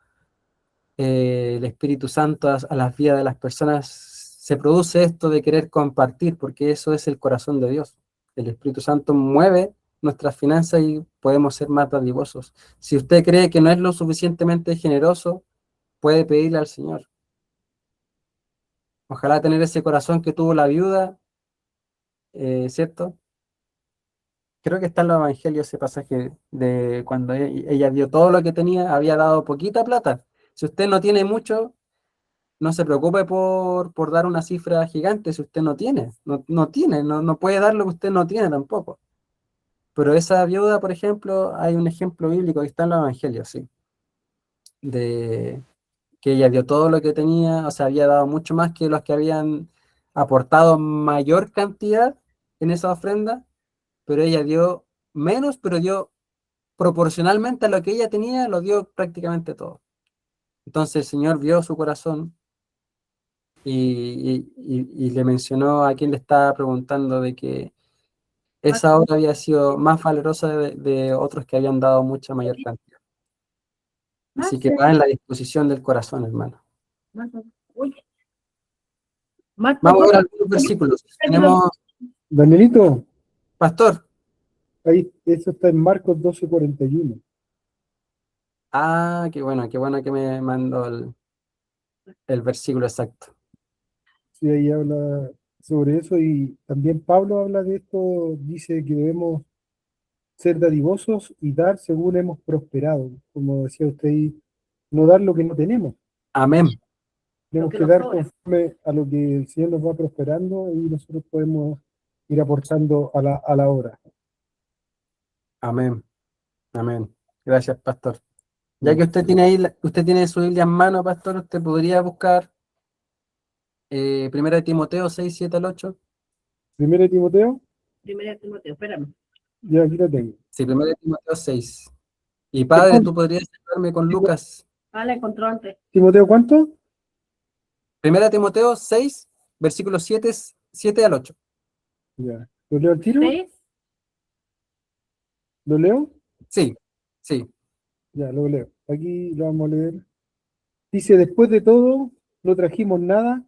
Speaker 1: el Espíritu Santo a las vidas de las personas, se produce esto de querer compartir, porque eso es el corazón de Dios. El Espíritu Santo mueve nuestras finanzas y podemos ser más dadivosos. Si usted cree que no es lo suficientemente generoso, puede pedirle al Señor. Ojalá tener ese corazón que tuvo la viuda, ¿cierto? Creo que está en los evangelios ese pasaje de cuando ella dio todo lo que tenía, había dado poquita plata. Si usted no tiene mucho, no se preocupe por dar una cifra gigante si usted no tiene. No puede dar lo que usted no tiene tampoco. Pero esa viuda, por ejemplo, hay un ejemplo bíblico que está en los evangelios, sí, de que ella dio todo lo que tenía, o sea, había dado mucho más que los que habían aportado mayor cantidad en esa ofrenda, pero ella dio menos, pero dio proporcionalmente a lo que ella tenía, lo dio prácticamente todo. Entonces el Señor vio su corazón y le mencionó a quien le estaba preguntando de que esa obra había sido más valerosa de otros que habían dado mucha mayor cantidad. Así que va en la disposición del corazón, hermano. Vamos a ver algunos versículos. Tenemos,
Speaker 5: Danielito,
Speaker 1: pastor.
Speaker 5: ahí, eso está en Marcos 12:41.
Speaker 1: Ah, qué bueno que me mandó el versículo exacto.
Speaker 5: Sí, ahí habla sobre eso y también Pablo habla de esto, dice que debemos ser dadivosos y dar según hemos prosperado. Como decía usted ahí, no dar lo que no tenemos.
Speaker 1: Amén.
Speaker 5: Tenemos que dar conforme a lo que el Señor nos va prosperando y nosotros podemos ir aportando a la obra.
Speaker 1: Amén. Amén. Gracias, pastor. Ya que usted tiene ahí, usted tiene su Biblia en mano, pastor, usted podría buscar 1 Timoteo 6, 7 al 8.
Speaker 5: Primero de Timoteo,
Speaker 4: Primera Timoteo, espérame.
Speaker 5: ya aquí lo tengo.
Speaker 1: Sí, 1 Timoteo 6. Y padre, tú podrías ayudarme con Lucas.
Speaker 4: Ah, la encontró antes.
Speaker 5: ¿Timoteo cuánto?
Speaker 1: 1 Timoteo 6, versículos 7 al 8.
Speaker 5: Ya. ¿Lo leo al tiro?
Speaker 4: 6.
Speaker 5: ¿Lo leo?
Speaker 1: Sí, sí.
Speaker 5: Ya, lo leo. Aquí lo vamos a leer. Dice, después de todo, no trajimos nada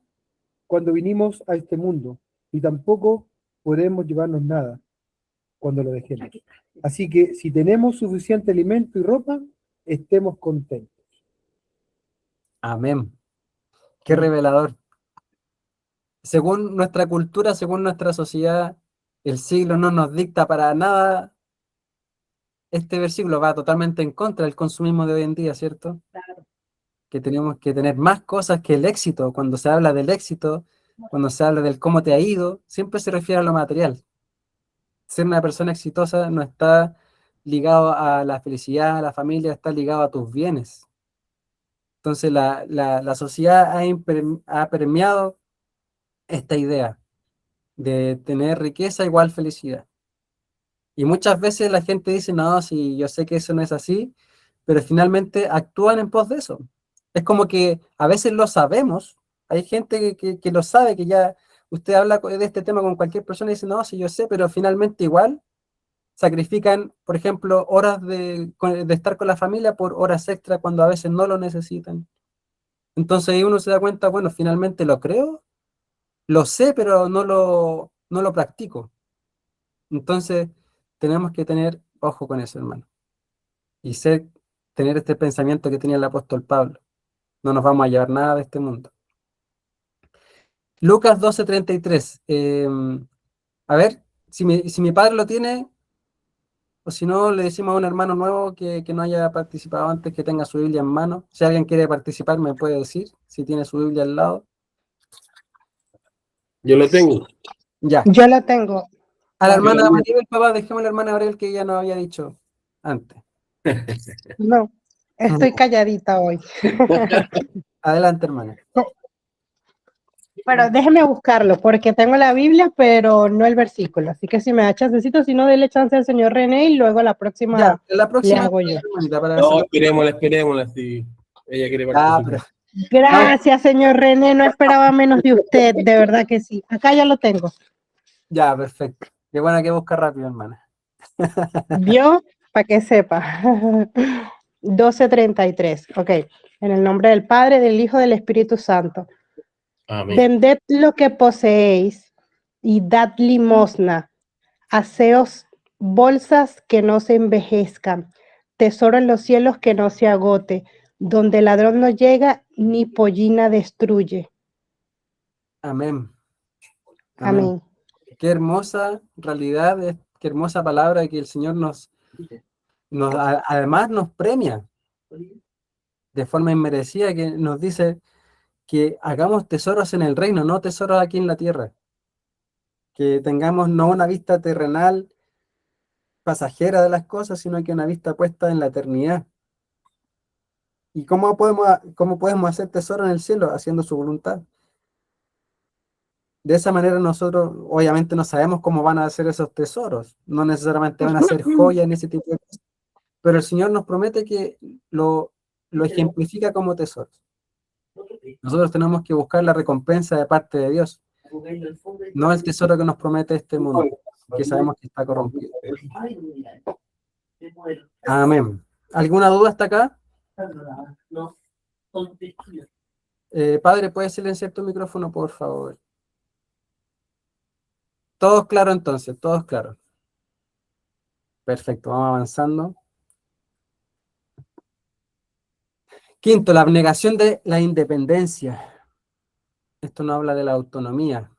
Speaker 5: cuando vinimos a este mundo, y tampoco podemos llevarnos nada cuando lo dejemos.
Speaker 4: Aquí está.
Speaker 5: Así que si tenemos suficiente alimento y ropa, estemos contentos.
Speaker 1: Amén. Qué revelador. Según nuestra cultura, según nuestra sociedad, el siglo no nos dicta para nada. Este versículo va totalmente en contra del consumismo de hoy en día, ¿cierto?
Speaker 4: Claro.
Speaker 1: Que tenemos que tener más cosas que el éxito. Cuando se habla del éxito, cuando se habla del cómo te ha ido, siempre se refiere a lo material. Ser una persona exitosa no está ligado a la felicidad, a la familia, está ligado a tus bienes. Entonces la sociedad ha permeado esta idea de tener riqueza igual felicidad. Y muchas veces la gente dice, no, sí, yo sé que eso no es así, pero finalmente actúan en pos de eso. Es como que a veces lo sabemos, hay gente que lo sabe, que ya usted habla de este tema con cualquier persona y dice, no, sí, yo sé, pero finalmente igual sacrifican, por ejemplo, horas de estar con la familia por horas extra cuando a veces no lo necesitan. Entonces ahí uno se da cuenta, bueno, finalmente lo creo, lo sé, pero no lo practico. Entonces tenemos que tener ojo con eso, hermano. Y tener este pensamiento que tenía el apóstol Pablo. No nos vamos a llevar nada de este mundo. Lucas 12:33. A ver, si mi padre lo tiene, o si no, le decimos a un hermano nuevo que no haya participado antes, que tenga su Biblia en mano. Si alguien quiere participar, me puede decir, si tiene su Biblia al lado.
Speaker 3: Yo lo tengo.
Speaker 1: Ya.
Speaker 2: Yo lo tengo.
Speaker 1: A la
Speaker 2: Ah,
Speaker 1: hermana Maribel, papá, dejemos a la hermana Gabriel que ya nos había dicho antes.
Speaker 2: no, estoy calladita hoy.
Speaker 1: Adelante, hermana.
Speaker 2: Pero déjeme buscarlo, porque tengo la Biblia, pero no el versículo. Así que si me da chancecito, si no, dele chance al señor René y luego la próxima
Speaker 1: Ya, la
Speaker 2: le
Speaker 1: próxima,
Speaker 2: hago yo.
Speaker 1: hermanita, para
Speaker 3: No,
Speaker 1: hacerlo.
Speaker 3: esperémosla si ella quiere
Speaker 1: Ah,
Speaker 3: participar.
Speaker 2: Gracias, señor René. No esperaba menos de usted, de verdad que sí. Acá ya lo tengo.
Speaker 1: ya, perfecto. Qué bueno que busca rápido, hermana.
Speaker 2: ¿Vio? Para que sepa. 12:33. Ok. En el nombre del Padre, del Hijo, del Espíritu Santo.
Speaker 3: Amén.
Speaker 2: Vended lo que poseéis y dad limosna. Haceos bolsas que no se envejezcan. Tesoro en los cielos que no se agote. Donde el ladrón no llega ni pollina destruye.
Speaker 1: Amén. Amén.
Speaker 2: Amén.
Speaker 1: Qué hermosa realidad, qué hermosa palabra que el Señor además nos premia de forma inmerecida, que nos dice que hagamos tesoros en el reino, no tesoros aquí en la tierra. Que tengamos no una vista terrenal, pasajera de las cosas, sino que una vista puesta en la eternidad. ¿Y cómo podemos hacer tesoro en el cielo? Haciendo su voluntad. De esa manera nosotros obviamente no sabemos cómo van a ser esos tesoros, no necesariamente van a ser joyas en ese tipo de cosas, pero el Señor nos promete que lo ejemplifica como tesoros. Nosotros tenemos que buscar la recompensa de parte de Dios, no el tesoro que nos promete este mundo, que sabemos que está corrompido. Amén. ¿Alguna duda hasta acá? Padre, ¿puedes silenciar tu micrófono, por favor? Todos claros entonces, todos claros. Perfecto, vamos avanzando. Quinto, la abnegación de la independencia. Esto no habla de la autonomía.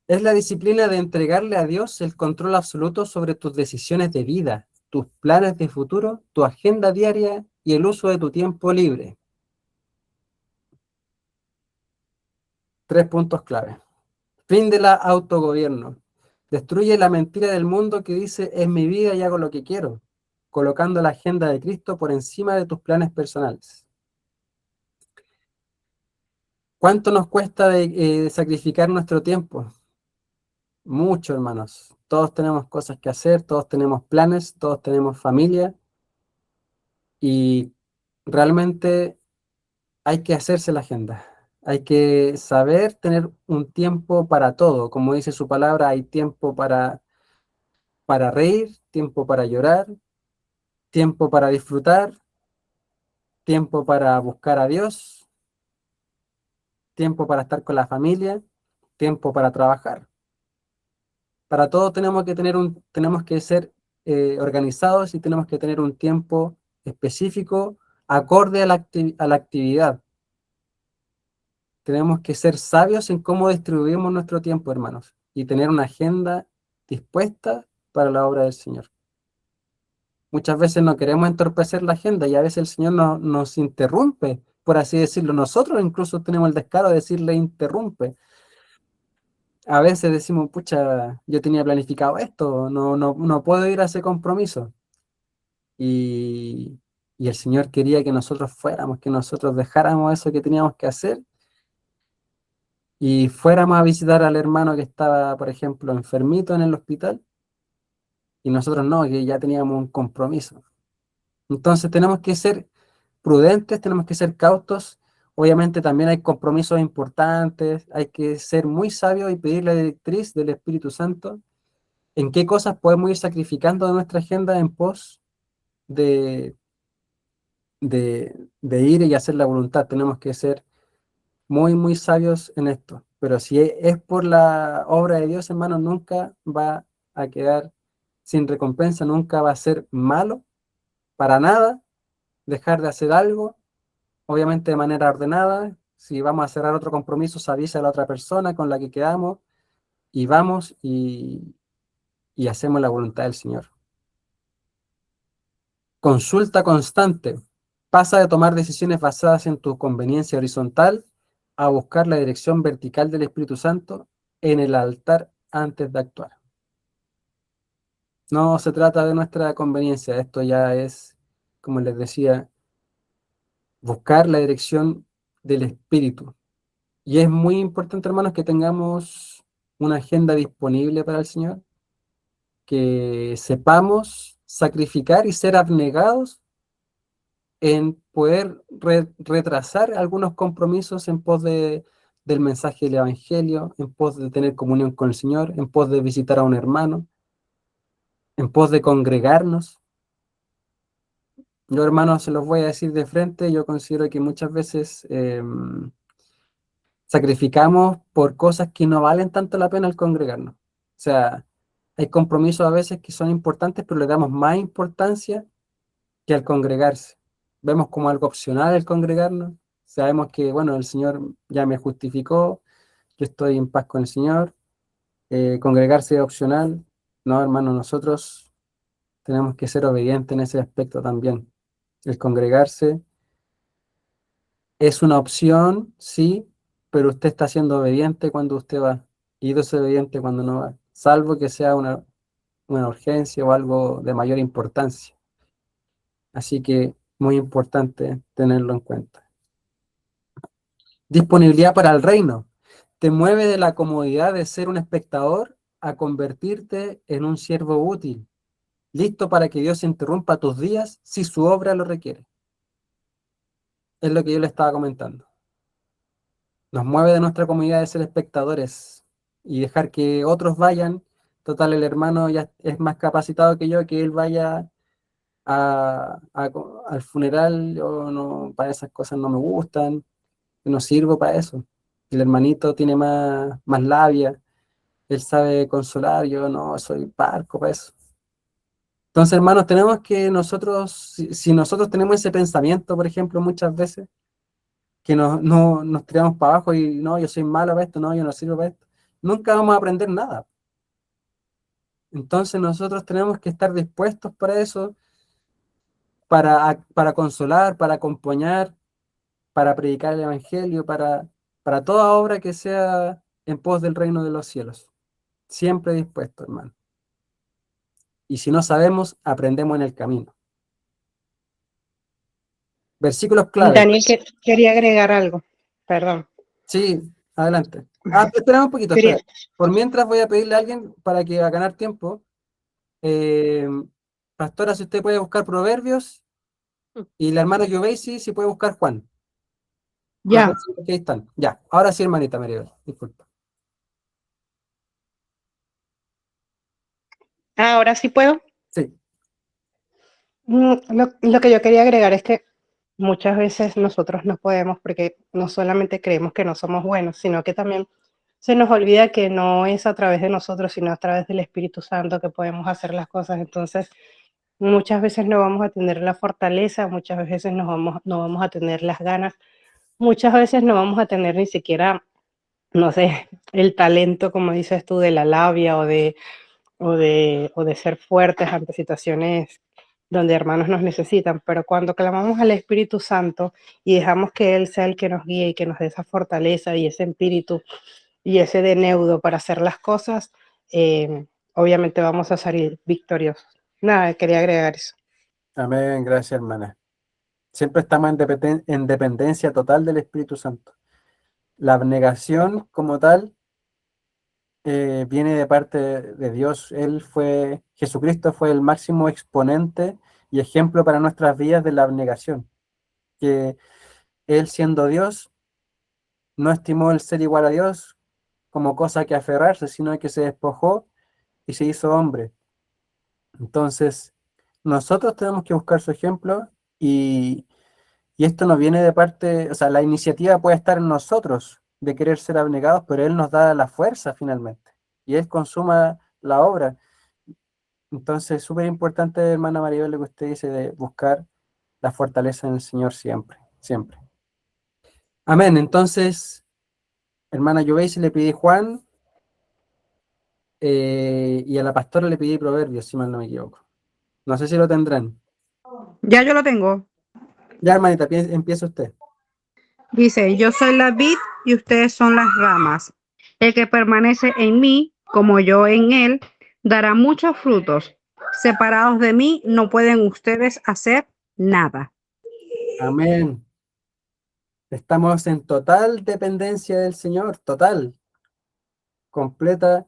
Speaker 1: Es la disciplina de entregarle a Dios el control absoluto sobre tus decisiones de vida, tus planes de futuro, tu agenda diaria y el uso de tu tiempo libre. 3 puntos clave. Fin del autogobierno. Destruye la mentira del mundo que dice es mi vida y hago lo que quiero, colocando la agenda de Cristo por encima de tus planes personales. ¿Cuánto nos cuesta sacrificar nuestro tiempo? Mucho, hermanos. Todos tenemos cosas que hacer, todos tenemos planes, todos tenemos familia y realmente hay que hacerse la agenda. Hay que saber tener un tiempo para todo. Como dice su palabra, hay tiempo para reír, tiempo para llorar, tiempo para disfrutar, tiempo para buscar a Dios, tiempo para estar con la familia, tiempo para trabajar. Para todo tenemos que ser organizados y tenemos que tener un tiempo específico acorde a a la actividad. Tenemos que ser sabios en cómo distribuimos nuestro tiempo, hermanos, y tener una agenda dispuesta para la obra del Señor. Muchas veces no queremos entorpecer la agenda y a veces el Señor nos interrumpe, por así decirlo. Nosotros incluso tenemos el descaro de decirle interrumpe. A veces decimos, pucha, yo tenía planificado esto, no puedo ir a ese compromiso. Y, y el Señor quería que nosotros fuéramos, que nosotros dejáramos eso que teníamos que hacer y fuéramos a visitar al hermano que estaba, por ejemplo, enfermito en el hospital y nosotros no, que ya teníamos un compromiso. Entonces tenemos que ser prudentes, tenemos que ser cautos. Obviamente también hay compromisos importantes, hay que ser muy sabios y pedir la directriz del Espíritu Santo en qué cosas podemos ir sacrificando de nuestra agenda en pos de, de ir y hacer la voluntad. Tenemos que ser muy sabios en esto. Pero si es por la obra de Dios, hermano, nunca va a quedar sin recompensa, nunca va a ser malo para nada dejar de hacer algo, obviamente de manera ordenada. Si vamos a cerrar otro compromiso, se avisa a la otra persona con la que quedamos y vamos y hacemos la voluntad del Señor. Consulta constante. Pasa de tomar decisiones basadas en tu conveniencia horizontal a buscar la dirección vertical del Espíritu Santo en el altar antes de actuar. No se trata de nuestra conveniencia, esto ya es, como les decía, buscar la dirección del Espíritu. Y es muy importante, hermanos, que tengamos una agenda disponible para el Señor, que sepamos sacrificar y ser abnegados en poder retrasar algunos compromisos en pos del mensaje del Evangelio, en pos de tener comunión con el Señor, en pos de visitar a un hermano, en pos de congregarnos. Yo, hermanos, se los voy a decir de frente, yo considero que muchas veces sacrificamos por cosas que no valen tanto la pena al congregarnos. O sea, hay compromisos a veces que son importantes, pero le damos más importancia que al congregarse. Vemos como algo opcional el congregarnos. Sabemos que, bueno, el Señor ya me justificó, yo estoy en paz con el Señor. Congregarse es opcional. No, hermano, nosotros tenemos que ser obedientes en ese aspecto también. El congregarse es una opción, sí, pero usted está siendo obediente cuando usted va y desobediente cuando no va, salvo que sea una urgencia o algo de mayor importancia. Así que muy importante tenerlo en cuenta. Disponibilidad para el reino. Te mueve de la comodidad de ser un espectador a convertirte en un siervo útil, listo para que Dios interrumpa tus días si su obra lo requiere. Es lo que yo le estaba comentando. Nos mueve de nuestra comodidad de ser espectadores y dejar que otros vayan. Total, el hermano ya es más capacitado que yo, que él vaya al funeral. Yo no, para esas cosas no me gustan, no sirvo para eso. El hermanito tiene más labia, él sabe consolar, yo no soy parco para eso. Entonces, hermanos, tenemos que nosotros, si nosotros tenemos ese pensamiento, por ejemplo, muchas veces, que nos tiramos para abajo y no, yo soy malo para esto, no, yo no sirvo para esto, nunca vamos a aprender nada. Entonces nosotros tenemos que estar dispuestos para eso, para consolar, para acompañar, para predicar el Evangelio, para toda obra que sea en pos del reino de los cielos. Siempre dispuesto, hermano. Y si no sabemos, aprendemos en el camino. Versículos clave.
Speaker 2: Daniel, quería agregar algo. Perdón.
Speaker 1: Sí, adelante. Espera un poquito,
Speaker 2: Quería,
Speaker 1: espera. Por mientras voy a pedirle a alguien para que va a ganar tiempo. Eh, Pastora, si usted puede buscar Proverbios, y la hermana Giovesi, si puede buscar Juan. Los
Speaker 2: ya.
Speaker 1: versículos que ahí están. Ya, ahora sí, hermanita Maribel, disculpa.
Speaker 2: Ahora sí puedo.
Speaker 1: Sí,
Speaker 2: Lo que yo quería agregar es que muchas veces nosotros no podemos porque no solamente creemos que no somos buenos, sino que también se nos olvida que no es a través de nosotros, sino a través del Espíritu Santo que podemos hacer las cosas. Entonces, muchas veces no vamos a tener la fortaleza, muchas veces no vamos a tener las ganas, muchas veces no vamos a tener ni siquiera, no sé, el talento, como dices tú, de la labia o de ser fuertes ante situaciones donde hermanos nos necesitan, pero cuando clamamos al Espíritu Santo y dejamos que Él sea el que nos guíe y que nos dé esa fortaleza y ese espíritu y ese deneudo para hacer las cosas, obviamente vamos a salir victoriosos. Nada, quería agregar eso.
Speaker 1: amén, gracias, hermana. Siempre estamos en dependencia total del Espíritu Santo. La abnegación como tal viene de parte de Dios. Jesucristo fue el máximo exponente y ejemplo para nuestras vidas de la abnegación. Que Él, siendo Dios, no estimó el ser igual a Dios como cosa que aferrarse, sino que se despojó y se hizo hombre. Entonces, nosotros tenemos que buscar su ejemplo y, y esto no viene de parte, o sea, la iniciativa puede estar en nosotros de querer ser abnegados, pero Él nos da la fuerza finalmente y Él consuma la obra. Entonces, súper importante, hermana Maribel, lo que usted dice de buscar la fortaleza en el Señor siempre, siempre. Amén. Entonces, hermana Joveis le pedí Juan y a la pastora le pedí Proverbios, si mal no me equivoco. No sé si lo tendrán.
Speaker 2: Ya yo lo tengo.
Speaker 1: Ya, hermanita, empieza usted.
Speaker 2: Dice, yo soy la vid y ustedes son las ramas. El que permanece en mí, como yo en él, dará muchos frutos. Separados de mí, no pueden ustedes hacer nada.
Speaker 1: Amén. Estamos en total dependencia del Señor, total, completa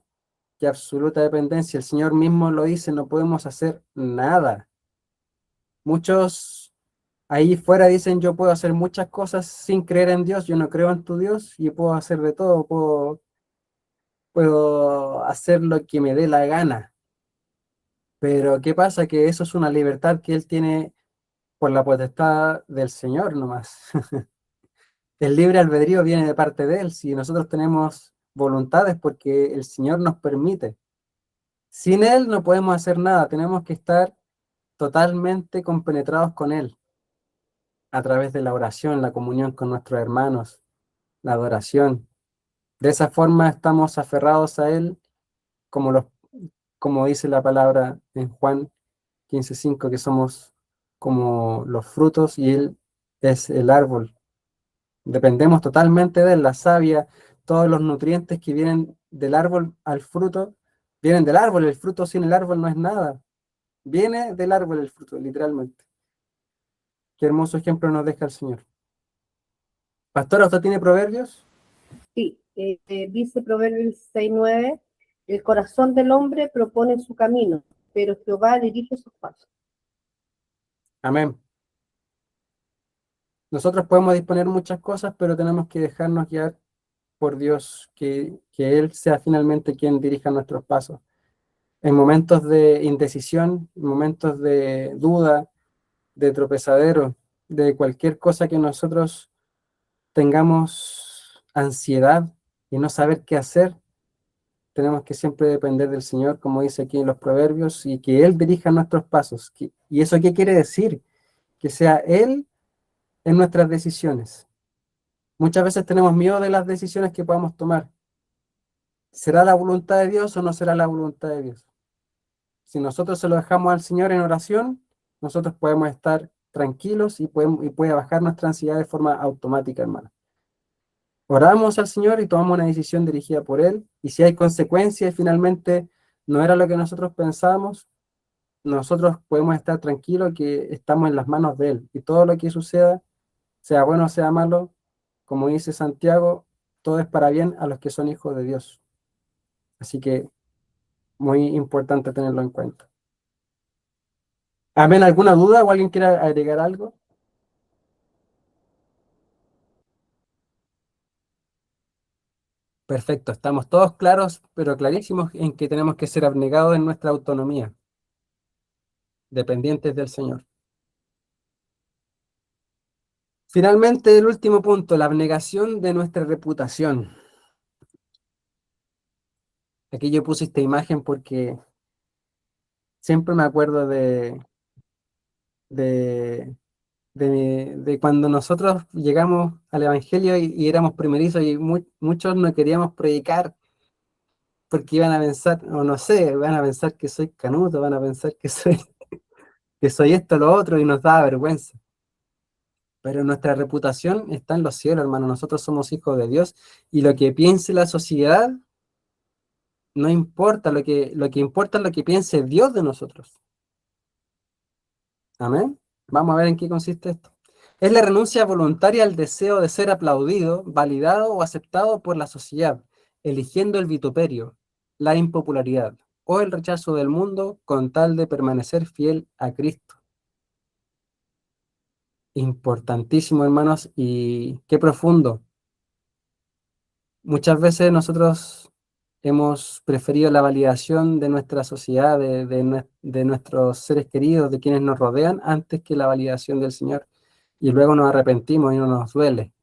Speaker 1: y absoluta dependencia. El Señor mismo lo dice, no podemos hacer nada. Muchos ahí fuera dicen, yo puedo hacer muchas cosas sin creer en Dios, yo no creo en tu Dios y puedo hacer de todo, puedo hacer lo que me dé la gana. Pero ¿qué pasa? Que eso es una libertad que Él tiene por la potestad del Señor nomás. El libre albedrío viene de parte de Él. Si nosotros tenemos voluntades porque el Señor nos permite. Sin Él no podemos hacer nada. Tenemos que estar totalmente compenetrados con Él a través de la oración, la comunión con nuestros hermanos, la adoración. De esa forma estamos aferrados a Él, como dice la palabra en Juan 15:5, que somos como los frutos y Él es el árbol. Dependemos totalmente de Él, la savia, todos los nutrientes que vienen del árbol al fruto, vienen del árbol. El fruto sin el árbol no es nada. Viene del árbol el fruto, literalmente. Qué hermoso ejemplo nos deja el Señor. Pastora, ¿usted tiene proverbios?
Speaker 4: Sí, dice Proverbios 6:9, el corazón del hombre propone su camino, pero Jehová dirige sus pasos.
Speaker 1: Amén. Nosotros podemos disponer muchas cosas, pero tenemos que dejarnos guiar por Dios, que Él sea finalmente quien dirija nuestros pasos. En momentos de indecisión, en momentos de duda, de tropezadero, de cualquier cosa que nosotros tengamos ansiedad y no saber qué hacer, tenemos que siempre depender del Señor, como dice aquí en los Proverbios, y que Él dirija nuestros pasos. ¿Y eso qué quiere decir? Que sea Él en nuestras decisiones. Muchas veces tenemos miedo de las decisiones que podamos tomar. ¿Será la voluntad de Dios o no será la voluntad de Dios? Si nosotros se lo dejamos al Señor en oración, nosotros podemos estar tranquilos y puede bajar nuestra ansiedad de forma automática, hermano. oramos al Señor y tomamos una decisión dirigida por Él, y si hay consecuencias y finalmente no era lo que nosotros pensábamos, nosotros podemos estar tranquilos que estamos en las manos de Él, y todo lo que suceda, sea bueno o sea malo, como dice Santiago, todo es para bien a los que son hijos de Dios. Así que muy importante tenerlo en cuenta. ¿Amén? ¿Alguna duda o alguien quiere agregar algo? Perfecto, estamos todos claros, pero clarísimos en que tenemos que ser abnegados en nuestra autonomía, dependientes del Señor. Finalmente, el último punto, la abnegación de nuestra reputación. Aquí yo puse esta imagen porque siempre me acuerdo de, de cuando nosotros llegamos al Evangelio y éramos primerizos y muchos no queríamos predicar porque iban a pensar, o no sé, van a pensar que soy canuto, van a pensar que soy, que soy esto, lo otro, y nos da vergüenza. Pero nuestra reputación está en los cielos, hermano. Nosotros somos hijos de Dios y lo que piense la sociedad no importa, lo que importa es lo que piense Dios de nosotros. Amén. Vamos a ver en qué consiste esto. Es la renuncia voluntaria al deseo de ser aplaudido, validado o aceptado por la sociedad, eligiendo el vituperio, la impopularidad o el rechazo del mundo con tal de permanecer fiel a Cristo. Importantísimo, hermanos, y qué profundo. Muchas veces nosotros hemos preferido la validación de nuestra sociedad, de nuestros seres queridos, de quienes nos rodean, antes que la validación del Señor. Y luego nos arrepentimos y no nos duele.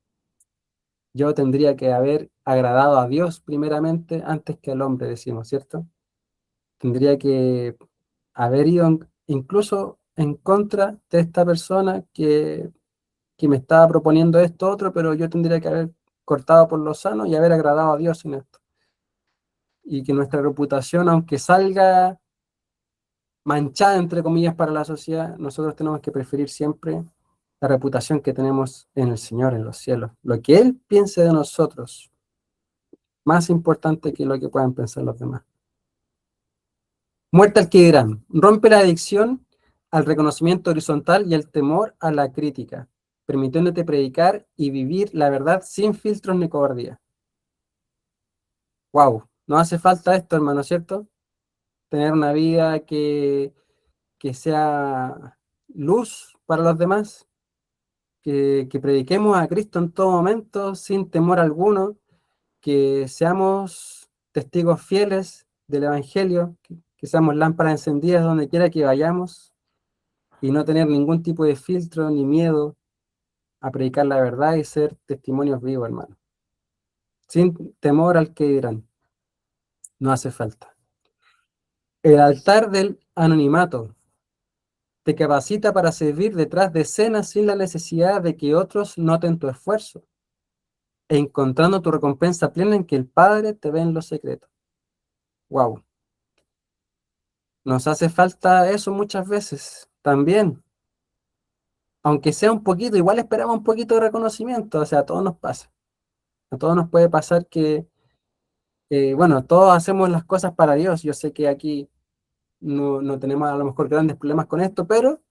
Speaker 1: Yo tendría que haber agradado a Dios primeramente antes que al hombre, decimos, ¿cierto? Tendría que haber ido incluso en contra de esta persona que me estaba proponiendo esto otro, pero yo tendría que haber cortado por lo sano y haber agradado a Dios en esto. Y que nuestra reputación, aunque salga manchada, entre comillas, para la sociedad, nosotros tenemos que preferir siempre la reputación que tenemos en el Señor, en los cielos. Lo que Él piense de nosotros, más importante que lo que puedan pensar los demás. Muerte al que dirán. Rompe la adicción al reconocimiento horizontal y el temor a la crítica, permitiéndote predicar y vivir la verdad sin filtros ni cobardía. Wow, no hace falta esto, hermano, ¿cierto? Tener una vida que sea luz para los demás, que prediquemos a Cristo en todo momento, sin temor alguno, que seamos testigos fieles del Evangelio, que seamos lámparas encendidas donde quiera que vayamos y no tener ningún tipo de filtro ni miedo a predicar la verdad y ser testimonios vivos, hermano. Sin temor al que dirán, no hace falta. El altar del anonimato te capacita para servir detrás de escenas sin la necesidad de que otros noten tu esfuerzo, encontrando tu recompensa plena en que el Padre te ve en los secretos. Wow, nos hace falta eso muchas veces también, aunque sea un poquito, igual esperamos un poquito de reconocimiento, o sea, a todos nos pasa, a todos nos puede pasar que, bueno, todos hacemos las cosas para Dios, yo sé que aquí no tenemos a lo mejor grandes problemas con esto, pero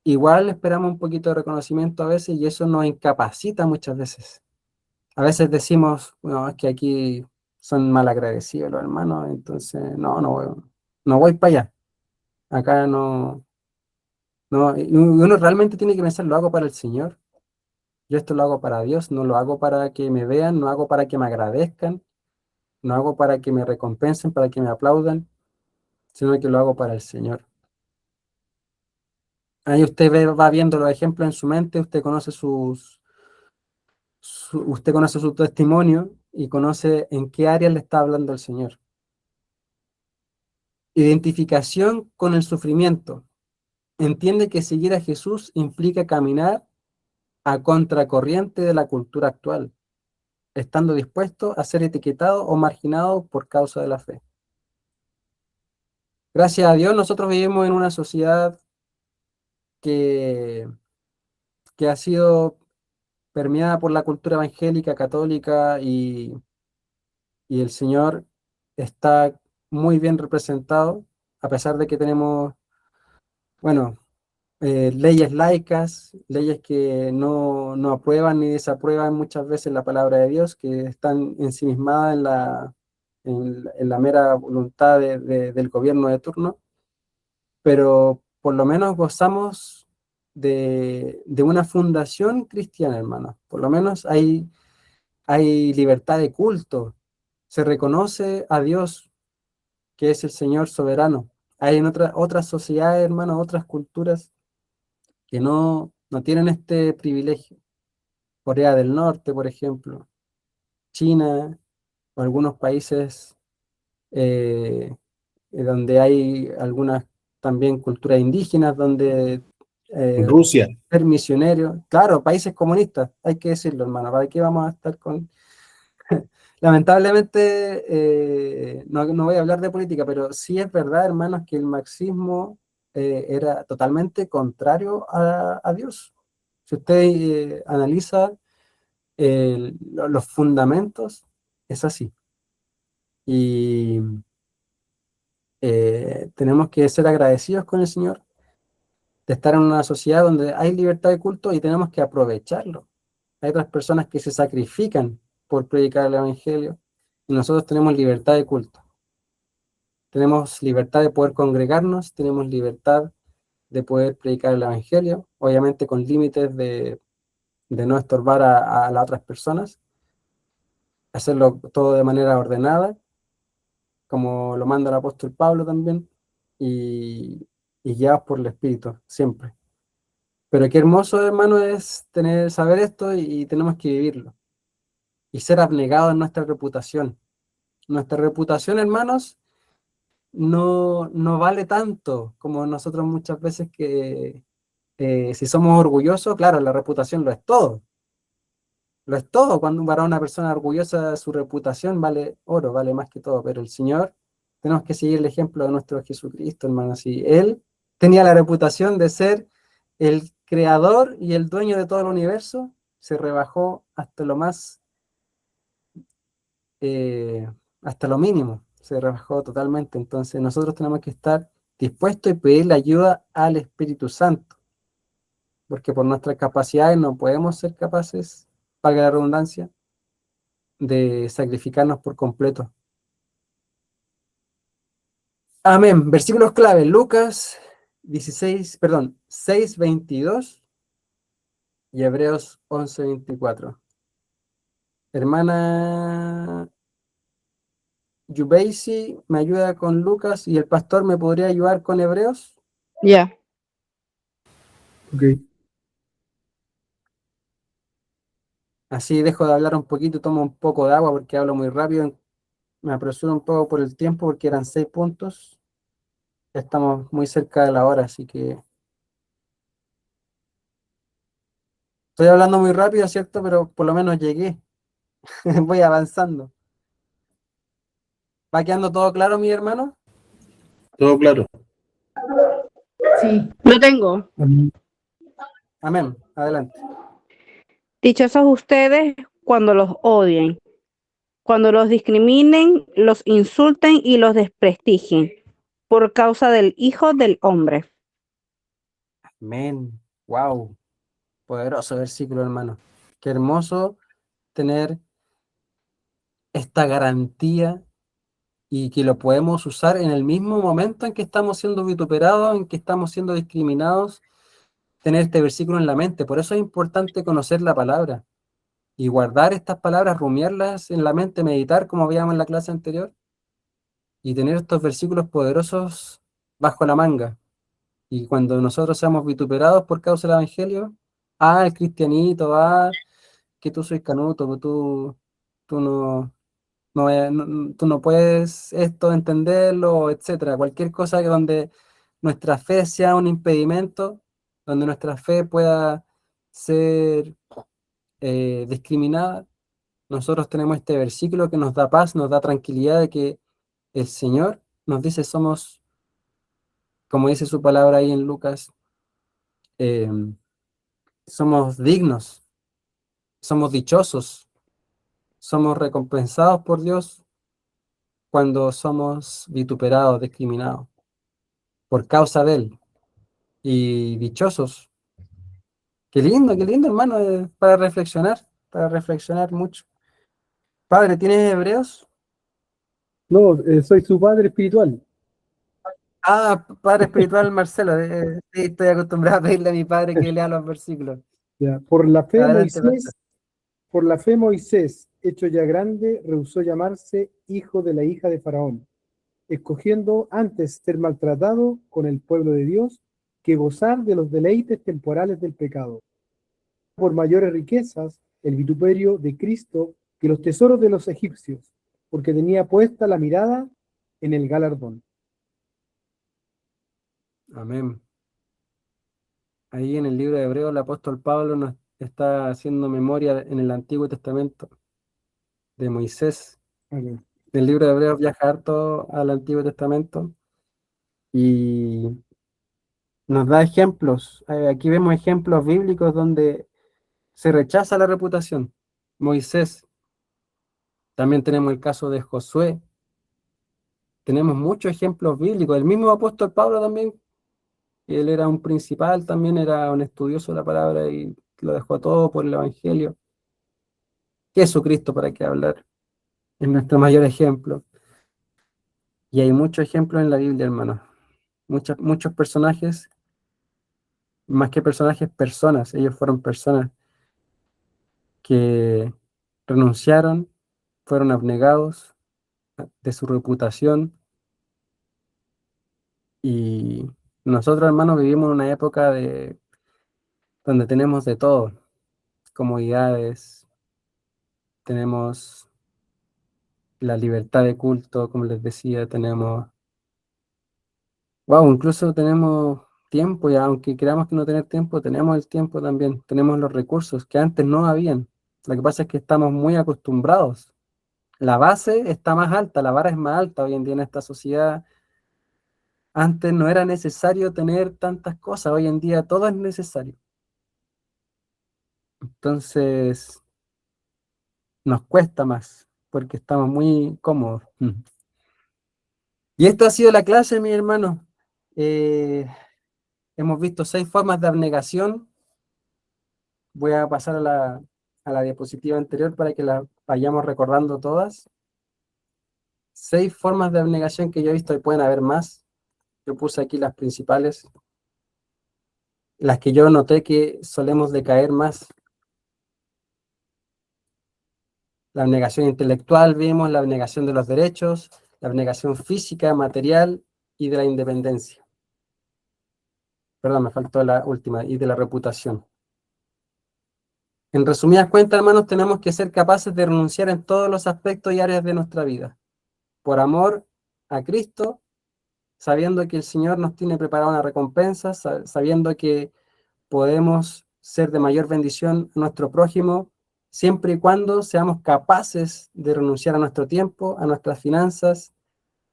Speaker 1: igual esperamos un poquito de reconocimiento a veces y eso nos incapacita muchas veces. A veces decimos, bueno, es que aquí son malagradecidos los hermanos, entonces no voy para allá. Acá no. Y uno realmente tiene que pensar, lo hago para el Señor. Yo esto lo hago para Dios, no lo hago para que me vean, no hago para que me agradezcan, no hago para que me recompensen, para que me aplaudan, sino que lo hago para el Señor. Ahí usted va viendo los ejemplos en su mente, usted conoce usted conoce su testimonio y conoce en qué área le está hablando el Señor. Identificación con el sufrimiento. Entiende que seguir a Jesús implica caminar a contracorriente de la cultura actual, estando dispuesto a ser etiquetado o marginado por causa de la fe. Gracias a Dios, nosotros vivimos en una sociedad que, que ha sido permeada por la cultura evangélica, católica, y el Señor está muy bien representado, a pesar de que tenemos, bueno, leyes laicas, leyes que no aprueban ni desaprueban muchas veces la palabra de Dios, que están ensimismadas en la mera voluntad del gobierno de turno, pero por lo menos gozamos de una fundación cristiana, hermano. Por lo menos hay libertad de culto, se reconoce a Dios, que es el Señor soberano. Hay en otras sociedades, hermano, otras culturas que no tienen este privilegio. Corea del Norte, por ejemplo, China, o algunos países eh, donde hay algunas también culturas indígenas, donde
Speaker 3: Rusia.
Speaker 1: ser misionero, claro, países comunistas, hay que decirlo, hermano, ¿para qué vamos a estar con... Lamentablemente, no voy a hablar de política, pero sí es verdad, hermanos, que el marxismo era totalmente contrario a Dios. Si usted analiza los fundamentos, es así. Y tenemos que ser agradecidos con el Señor de estar en una sociedad donde hay libertad de culto y tenemos que aprovecharlo. Hay otras personas que se sacrifican por predicar el Evangelio y nosotros tenemos libertad de culto. Tenemos libertad de poder congregarnos, tenemos libertad de poder predicar el Evangelio, obviamente con límites de no estorbar a las otras personas, hacerlo todo de manera ordenada, como lo manda el apóstol Pablo también, y guiados por el Espíritu, siempre. Pero qué hermoso, hermano, es saber esto y tenemos que vivirlo. Y ser abnegados en nuestra reputación. Nuestra reputación, hermanos, no vale tanto como nosotros muchas veces que si somos orgullosos, claro, la reputación lo es todo. Lo es todo. Cuando para una persona orgullosa su reputación vale oro, vale más que todo. Pero el Señor, tenemos que seguir el ejemplo de nuestro Jesucristo, hermano. Si Él tenía la reputación de ser el creador y el dueño de todo el universo, se rebajó hasta lo más, eh, hasta lo mínimo, se rebajó totalmente. Entonces nosotros tenemos que estar dispuestos y pedir la ayuda al Espíritu Santo, porque por nuestras capacidades no podemos ser capaces, valga la redundancia, de sacrificarnos por completo. Amén. Versículos clave, Lucas 6:22 y Hebreos 11:24. Hermana Yubeisi me ayuda con Lucas y el pastor me podría ayudar con Hebreos.
Speaker 2: Ya.
Speaker 5: Ok.
Speaker 1: Así dejo de hablar un poquito, tomo un poco de agua porque hablo muy rápido. Me apresuro un poco por el tiempo porque eran 6 puntos. Ya estamos muy cerca de la hora, así que estoy hablando muy rápido, ¿cierto? Pero por lo menos llegué. Voy avanzando. ¿Va quedando todo claro, mi hermano?
Speaker 3: Todo claro.
Speaker 6: Sí.
Speaker 2: Lo tengo.
Speaker 5: Amén.
Speaker 1: Amén. Adelante.
Speaker 2: Dichosos ustedes cuando los odien, cuando los discriminen, los insulten y los desprestigien por causa del Hijo del Hombre.
Speaker 1: Amén. Wow. Poderoso versículo, hermano. Qué hermoso tener esta garantía y que lo podemos usar en el mismo momento en que estamos siendo vituperados, en que estamos siendo discriminados, tener este versículo en la mente. Por eso es importante conocer la palabra y guardar estas palabras, rumiarlas en la mente, meditar, como veíamos en la clase anterior, y tener estos versículos poderosos bajo la manga. Y cuando nosotros seamos vituperados por causa del Evangelio, el cristianito, que tú soy canuto, que tú tú no puedes esto entenderlo, etcétera. Cualquier cosa que donde nuestra fe sea un impedimento, donde nuestra fe pueda ser discriminada, nosotros tenemos este versículo que nos da paz, nos da tranquilidad de que el Señor nos dice somos, como dice su palabra ahí en Lucas, eh, somos dignos Somos dichosos, somos recompensados por Dios cuando somos vituperados, discriminados por causa de Él. Y dichosos. Qué lindo, hermano, para reflexionar mucho. Padre, ¿tienes Hebreos?
Speaker 5: No, soy su padre espiritual.
Speaker 1: Ah, Padre espiritual Marcelo. Sí, estoy acostumbrado a pedirle a mi padre que lea los versículos.
Speaker 5: Ya.
Speaker 1: Adelante, Marcelo.
Speaker 5: Por la fe Moisés, hecho ya grande, rehusó llamarse hijo de la hija de Faraón, escogiendo antes ser maltratado con el pueblo de Dios que gozar de los deleites temporales del pecado. Por mayores riquezas, el vituperio de Cristo que los tesoros de los egipcios, porque tenía puesta la mirada en el galardón.
Speaker 1: Amén. Ahí en el libro de Hebreos, el apóstol Pablo nos está haciendo memoria en el Antiguo Testamento de Moisés.
Speaker 5: Amén.
Speaker 1: El libro de Hebreos viaja harto al Antiguo Testamento y nos da ejemplos. Aquí vemos ejemplos bíblicos donde se rechaza la reputación. Moisés, también tenemos el caso de Josué. Tenemos muchos ejemplos bíblicos. El mismo apóstol Pablo también, él era un principal, también era un estudioso de la palabra y lo dejó todo por el Evangelio. Jesucristo, para qué hablar, es nuestro mayor ejemplo. Y hay muchos ejemplos en la Biblia, hermanos. Muchos personajes, más que personajes, personas. Ellos fueron personas que renunciaron, fueron abnegados de su reputación. Y nosotros, hermanos, vivimos en una época donde tenemos de todo, comodidades, tenemos la libertad de culto, como les decía, incluso tenemos tiempo, y aunque creamos que no tener tiempo, tenemos el tiempo también, tenemos los recursos que antes no habían. Lo que pasa es que estamos muy acostumbrados. La base está más alta, la vara es más alta hoy en día en esta sociedad. Antes no era necesario tener tantas cosas, hoy en día todo es necesario. Entonces nos cuesta más porque estamos muy cómodos. Y esta ha sido la clase, mi hermano. Hemos visto 6 formas de abnegación. Voy a pasar a la diapositiva anterior para que la vayamos recordando todas. 6 formas de abnegación que yo he visto y pueden haber más. Yo puse aquí las principales, las que yo noté que solemos decaer más. La abnegación intelectual, vimos la abnegación de los derechos, la abnegación física, material y de la independencia. Perdón, me faltó la última, y de la reputación. En resumidas cuentas, hermanos, tenemos que ser capaces de renunciar en todos los aspectos y áreas de nuestra vida, por amor a Cristo, sabiendo que el Señor nos tiene preparada una recompensa, sabiendo que podemos ser de mayor bendición a nuestro prójimo, siempre y cuando seamos capaces de renunciar a nuestro tiempo, a nuestras finanzas,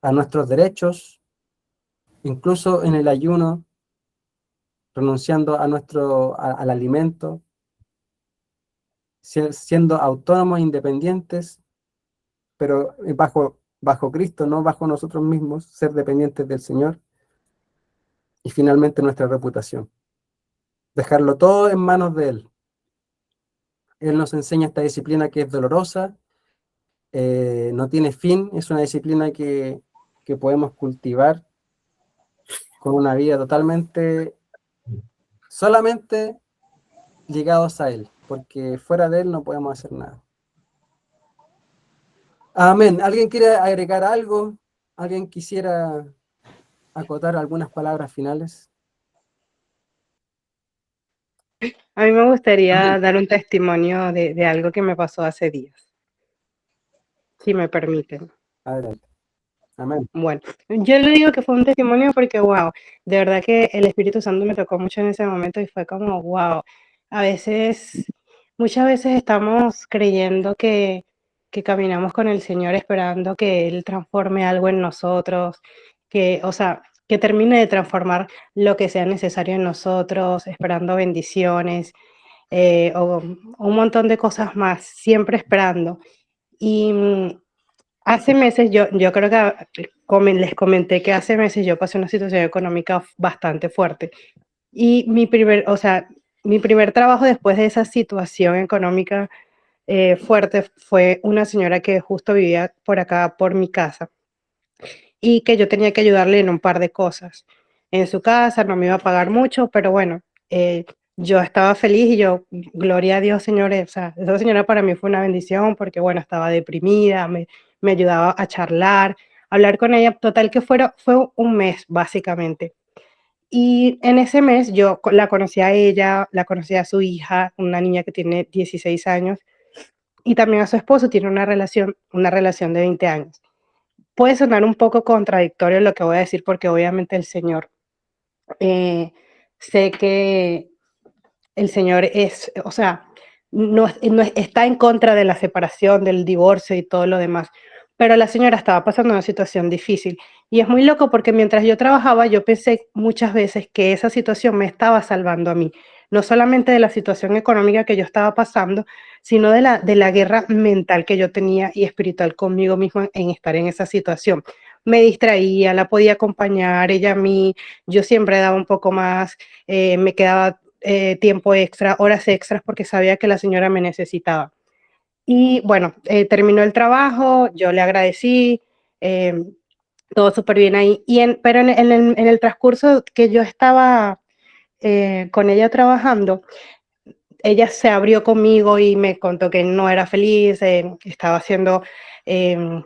Speaker 1: a nuestros derechos, incluso en el ayuno, renunciando al alimento, siendo autónomos, independientes, pero bajo Cristo, no bajo nosotros mismos, ser dependientes del Señor. Y finalmente nuestra reputación. Dejarlo todo en manos de Él. Él nos enseña esta disciplina que es dolorosa, no tiene fin, es una disciplina que podemos cultivar con una vida solamente ligados a Él, porque fuera de Él no podemos hacer nada. Amén. ¿Alguien quiere agregar algo? ¿Alguien quisiera acotar algunas palabras finales?
Speaker 2: A mí me gustaría dar un testimonio de algo que me pasó hace días, si me permiten.
Speaker 1: Adelante. Amén.
Speaker 2: Bueno, yo le digo que fue un testimonio porque, wow, de verdad que el Espíritu Santo me tocó mucho en ese momento y fue como, wow, muchas veces estamos creyendo que caminamos con el Señor esperando que Él transforme algo en nosotros, que termine de transformar lo que sea necesario en nosotros, esperando bendiciones. o un montón de cosas más, siempre esperando. Y hace meses, yo creo que les comenté que hace meses yo pasé una situación económica bastante fuerte. Y mi primer trabajo después de esa situación económica fuerte fue una señora que justo vivía por acá, por mi casa, y que yo tenía que ayudarle en un par de cosas. En su casa no me iba a pagar mucho, pero bueno, yo estaba feliz y yo, gloria a Dios, señores, o sea, esa señora para mí fue una bendición porque, bueno, estaba deprimida, me ayudaba a charlar, hablar con ella, total que fue un mes, básicamente. Y en ese mes yo la conocí a ella, la conocí a su hija, una niña que tiene 16 años, y también a su esposo, tiene una relación de 20 años. Puede sonar un poco contradictorio lo que voy a decir porque obviamente el Señor, eh, sé que el Señor es, o sea, está en contra de la separación, del divorcio y todo lo demás. Pero la señora estaba pasando una situación difícil. Y es muy loco porque mientras yo trabajaba, yo pensé muchas veces que esa situación me estaba salvando a mí. No solamente de la situación económica que yo estaba pasando, sino de la guerra mental que yo tenía y espiritual conmigo mismo en estar en esa situación. Me distraía, la podía acompañar, ella a mí, yo siempre daba un poco más, me quedaba tiempo extra, horas extras, porque sabía que la señora me necesitaba. Y bueno, terminó el trabajo, yo le agradecí, eh, todo súper bien ahí. Pero en el transcurso que yo estaba con ella trabajando, ella se abrió conmigo y me contó que no era feliz, estaba siendo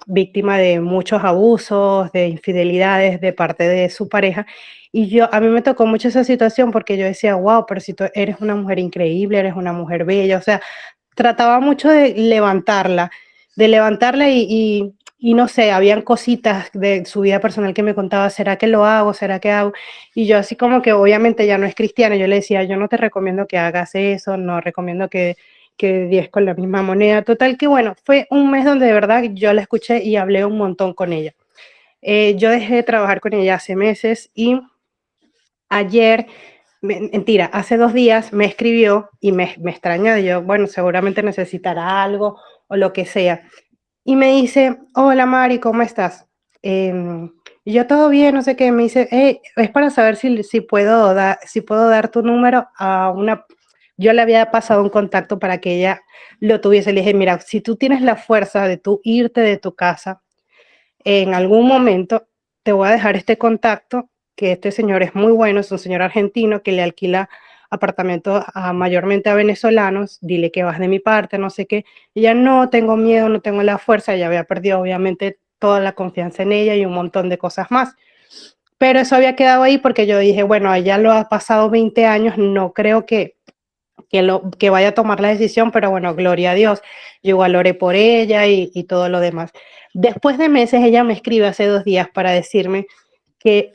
Speaker 2: víctima de muchos abusos, de infidelidades de parte de su pareja. Y a mí me tocó mucho esa situación porque yo decía, wow, pero si tú eres una mujer increíble, eres una mujer bella, o sea, trataba mucho de levantarla y no sé, habían cositas de su vida personal que me contaba, ¿será que lo hago? ¿Será que hago? Y yo así como que obviamente ya no es cristiana, yo le decía, yo no te recomiendo que hagas eso, no recomiendo que diez con la misma moneda. Total que bueno, fue un mes donde de verdad yo la escuché y hablé un montón con ella. Yo dejé de trabajar con ella hace meses y ayer, mentira, hace 2 días me escribió y me extrañó, yo, bueno, seguramente necesitará algo o lo que sea. Y me dice, hola Mari, ¿cómo estás? Y yo todo bien, no sé qué, me dice, "Hey, es para saber si puedo dar tu número a una... Yo le había pasado un contacto para que ella lo tuviese. Le dije, mira, si tú tienes la fuerza de tú irte de tu casa, en algún momento te voy a dejar este contacto, que este señor es muy bueno, es un señor argentino que le alquila apartamentos mayormente a venezolanos, dile que vas de mi parte, no sé qué. Y ella, no tengo miedo, no tengo la fuerza, ella había perdido obviamente toda la confianza en ella y un montón de cosas más. Pero eso había quedado ahí porque yo dije, bueno, ella lo ha pasado 20 años, no creo que vaya a tomar la decisión, pero bueno, gloria a Dios, yo igual oré por ella y todo lo demás. Después de meses, ella me escribe hace 2 días para decirme que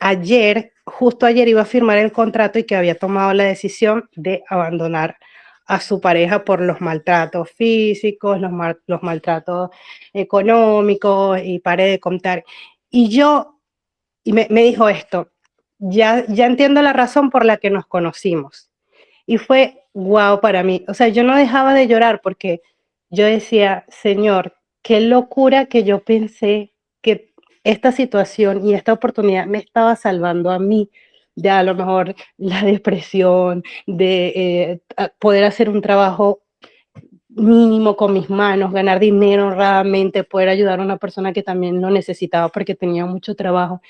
Speaker 2: justo ayer iba a firmar el contrato y que había tomado la decisión de abandonar a su pareja por los maltratos físicos, los maltratos económicos y pare de contar. Y me dijo esto, ya entiendo la razón por la que nos conocimos. Y fue guau para mí. O sea, yo no dejaba de llorar porque yo decía, Señor, qué locura que yo pensé que esta situación y esta oportunidad me estaba salvando a mí de a lo mejor la depresión, de poder hacer un trabajo mínimo con mis manos, ganar dinero honradamente, poder ayudar a una persona que también lo necesitaba porque tenía mucho trabajo.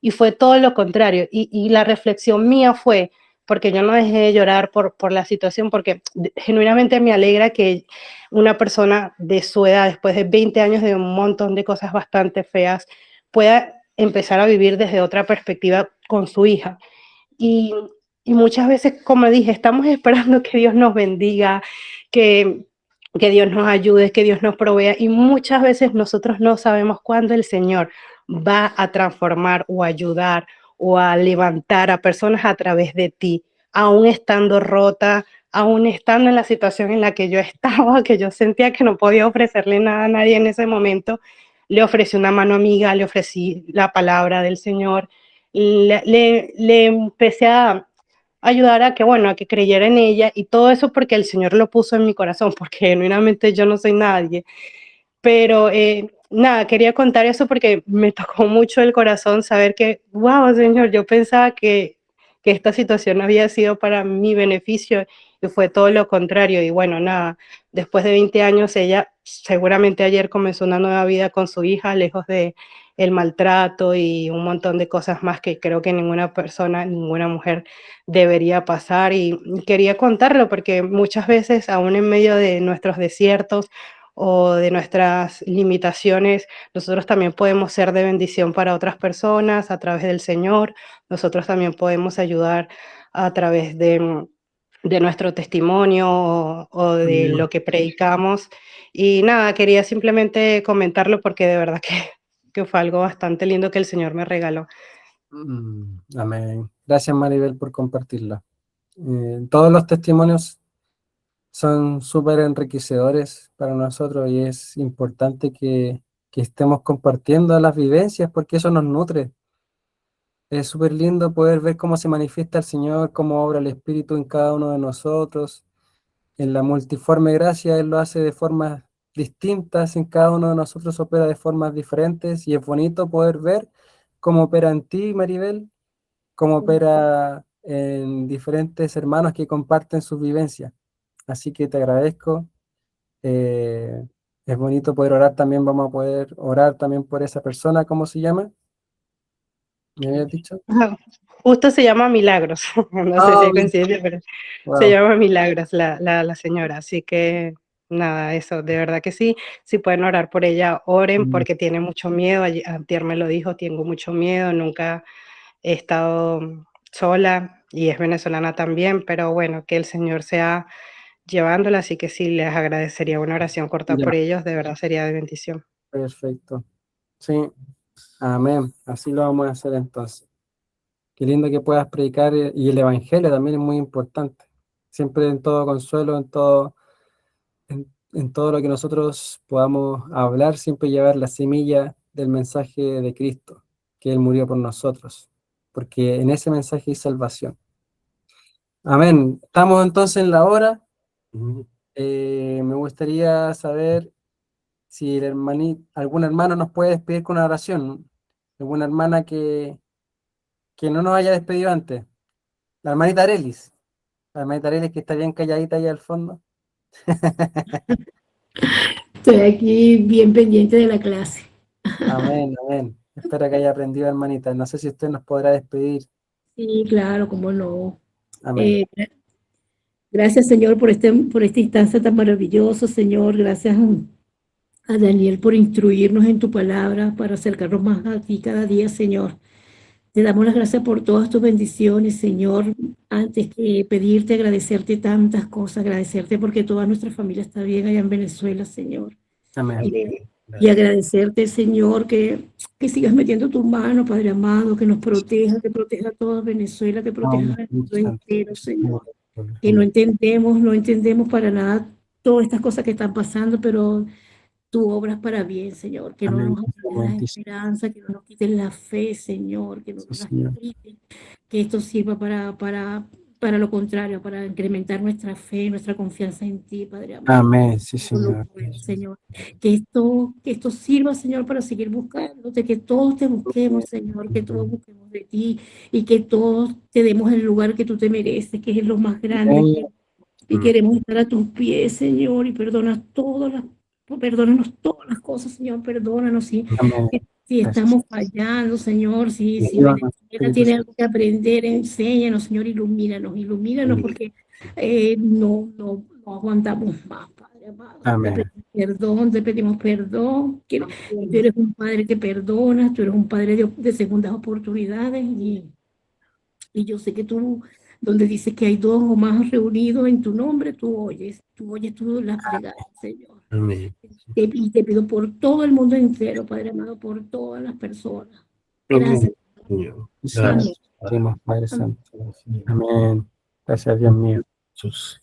Speaker 2: Y fue todo lo contrario. Y la reflexión mía fue, porque yo no dejé de llorar por la situación, porque genuinamente me alegra que una persona de su edad, después de 20 años de un montón de cosas bastante feas, pueda empezar a vivir desde otra perspectiva con su hija. Y, y muchas veces, como dije, estamos esperando que Dios nos bendiga, que, que Dios nos ayude, que Dios nos provea. Y muchas veces nosotros no sabemos cuándo el Señor va a transformar o ayudar o a levantar a personas a través de ti, aún estando rota, aún estando en la situación en la que yo estaba, que yo sentía que no podía ofrecerle nada a nadie en ese momento. Le ofrecí una mano amiga, le ofrecí la palabra del Señor, le empecé
Speaker 7: ayudar a que, bueno, a que creyera en ella, y todo eso porque el Señor lo puso en mi corazón, porque genuinamente yo no soy nadie. Pero nada, quería contar eso porque me tocó mucho el corazón saber que, wow, Señor, yo pensaba que esta situación había sido para mi beneficio y fue todo lo contrario. Y bueno, nada, después de 20 años, ella seguramente ayer comenzó una nueva vida con su hija, lejos de el maltrato y un montón de cosas más que creo que ninguna persona, ninguna mujer debería pasar. Y quería contarlo porque muchas veces, aún en medio de nuestros desiertos, o de nuestras limitaciones, nosotros también podemos ser de bendición para otras personas a través del Señor. Nosotros también podemos ayudar a través de nuestro testimonio o de
Speaker 1: Amén.
Speaker 7: lo que predicamos. Y nada, quería simplemente comentarlo porque de verdad que fue algo bastante lindo que el Señor me regaló.
Speaker 1: Amén. Gracias, Maribel, por compartirla. Todos los testimonios son súper enriquecedores para nosotros y es importante que estemos compartiendo las vivencias porque eso nos nutre. Es súper lindo poder ver cómo se manifiesta el Señor, cómo obra el Espíritu en cada uno de nosotros. En la multiforme gracia Él lo hace de formas distintas, en cada uno de nosotros opera de formas diferentes y es bonito poder ver cómo opera en ti, Maribel, cómo opera en diferentes hermanos que comparten sus vivencias. Así que te agradezco. Eh, es bonito poder orar también, vamos a poder orar también por esa persona, ¿cómo se llama? ¿Me habías dicho?
Speaker 7: Ajá. Justo se llama Milagros, no sé si
Speaker 1: Ah,
Speaker 7: es coincidencia, pero se
Speaker 1: wow.
Speaker 7: llama Milagros la señora, así que nada, eso, de verdad que sí, si pueden orar por ella, oren porque tiene mucho miedo, antier me lo dijo, tengo mucho miedo, nunca he estado sola y es venezolana también, pero bueno, que el Señor sea llevándola, así que sí, les agradecería una oración corta
Speaker 1: Ya,
Speaker 7: por ellos, de verdad sería de bendición.
Speaker 1: perfecto. Sí, amén. Así lo vamos a hacer entonces. Qué lindo que puedas predicar y el evangelio también es muy importante. Siempre en todo consuelo, en todo lo que nosotros podamos hablar, siempre llevar la semilla del mensaje de Cristo, que Él murió por nosotros, porque en ese mensaje hay salvación. Amén. Estamos entonces en la hora.
Speaker 3: Ujú.
Speaker 1: Me gustaría saber si algún hermano nos puede despedir con una oración. Alguna hermana que no nos haya despedido antes. La hermanita Arelis. La hermanita Arelis que está bien calladita ahí al fondo.
Speaker 6: Estoy aquí bien pendiente de la clase.
Speaker 1: Amén, amén. Espero que haya aprendido, hermanita. No sé si usted nos podrá despedir.
Speaker 6: Sí, claro, cómo no.
Speaker 1: Amén.
Speaker 6: Eh, Gracias, Señor, por esta instancia tan maravillosa, Señor. Gracias a Daniel por instruirnos en tu palabra, para acercarnos más a ti cada día, Señor. Te damos las gracias por todas tus bendiciones, Señor. Antes que pedirte, agradecerte tantas cosas, agradecerte porque toda nuestra familia está bien allá en Venezuela, Señor.
Speaker 1: Amén.
Speaker 6: Y, y
Speaker 3: Gracias.
Speaker 6: agradecerte, Señor, que sigas metiendo tu mano, Padre amado, que nos proteja, que proteja a toda Venezuela, que proteja
Speaker 1: Amén.
Speaker 6: al mundo entero, Señor.
Speaker 3: Por
Speaker 6: Que no
Speaker 3: favor.
Speaker 6: entendemos, no entendemos para nada todas estas cosas que están pasando, pero tú obras para bien, Señor. Que no
Speaker 1: Amén.
Speaker 6: nos quites la
Speaker 1: Amén.
Speaker 6: esperanza, que no nos quites la fe, Señor, que no
Speaker 1: Sí,
Speaker 6: nos las
Speaker 1: Señor.
Speaker 6: quites, que esto sirva para lo contrario, para incrementar nuestra fe, nuestra confianza en ti, Padre amado.
Speaker 1: Amén. Sí,
Speaker 6: Todo lo
Speaker 1: Señor.
Speaker 6: puedes, Señor. Que esto sirva, Señor, para seguir buscándote, que todos te busquemos, Señor, que todos busquemos de ti y que todos te demos el lugar que tú te mereces, que es lo más grande.
Speaker 1: Amén.
Speaker 6: Y queremos estar a tus pies, Señor, y perdónanos todas las cosas, Señor, perdónanos
Speaker 1: Amén.
Speaker 6: si
Speaker 1: Gracias.
Speaker 6: estamos fallando, Señor, si
Speaker 1: Ayúdanos,
Speaker 6: Venezuela
Speaker 1: Espíritu
Speaker 6: tiene
Speaker 1: Santo.
Speaker 6: algo que aprender, enséñanos, Señor, ilumínanos, porque no aguantamos más, Padre amado.
Speaker 1: Amén.
Speaker 6: Te pedimos perdón, que tú eres un Padre que perdona, tú eres un Padre de segundas oportunidades, y yo sé que tú, donde dice que hay dos o más reunidos en tu nombre, tú oyes tú las plegarias, Señor.
Speaker 3: Amén.
Speaker 6: Y te pido por todo el mundo entero, Padre amado, por todas las personas. Gracias.
Speaker 3: Amén, Señor.
Speaker 1: Sí, Señor.
Speaker 6: Amén.
Speaker 3: Gracias, Padre.
Speaker 1: Pedimos, Padre
Speaker 6: Amén.
Speaker 1: Santo. Amén. Gracias, Dios mío.
Speaker 3: Jesús.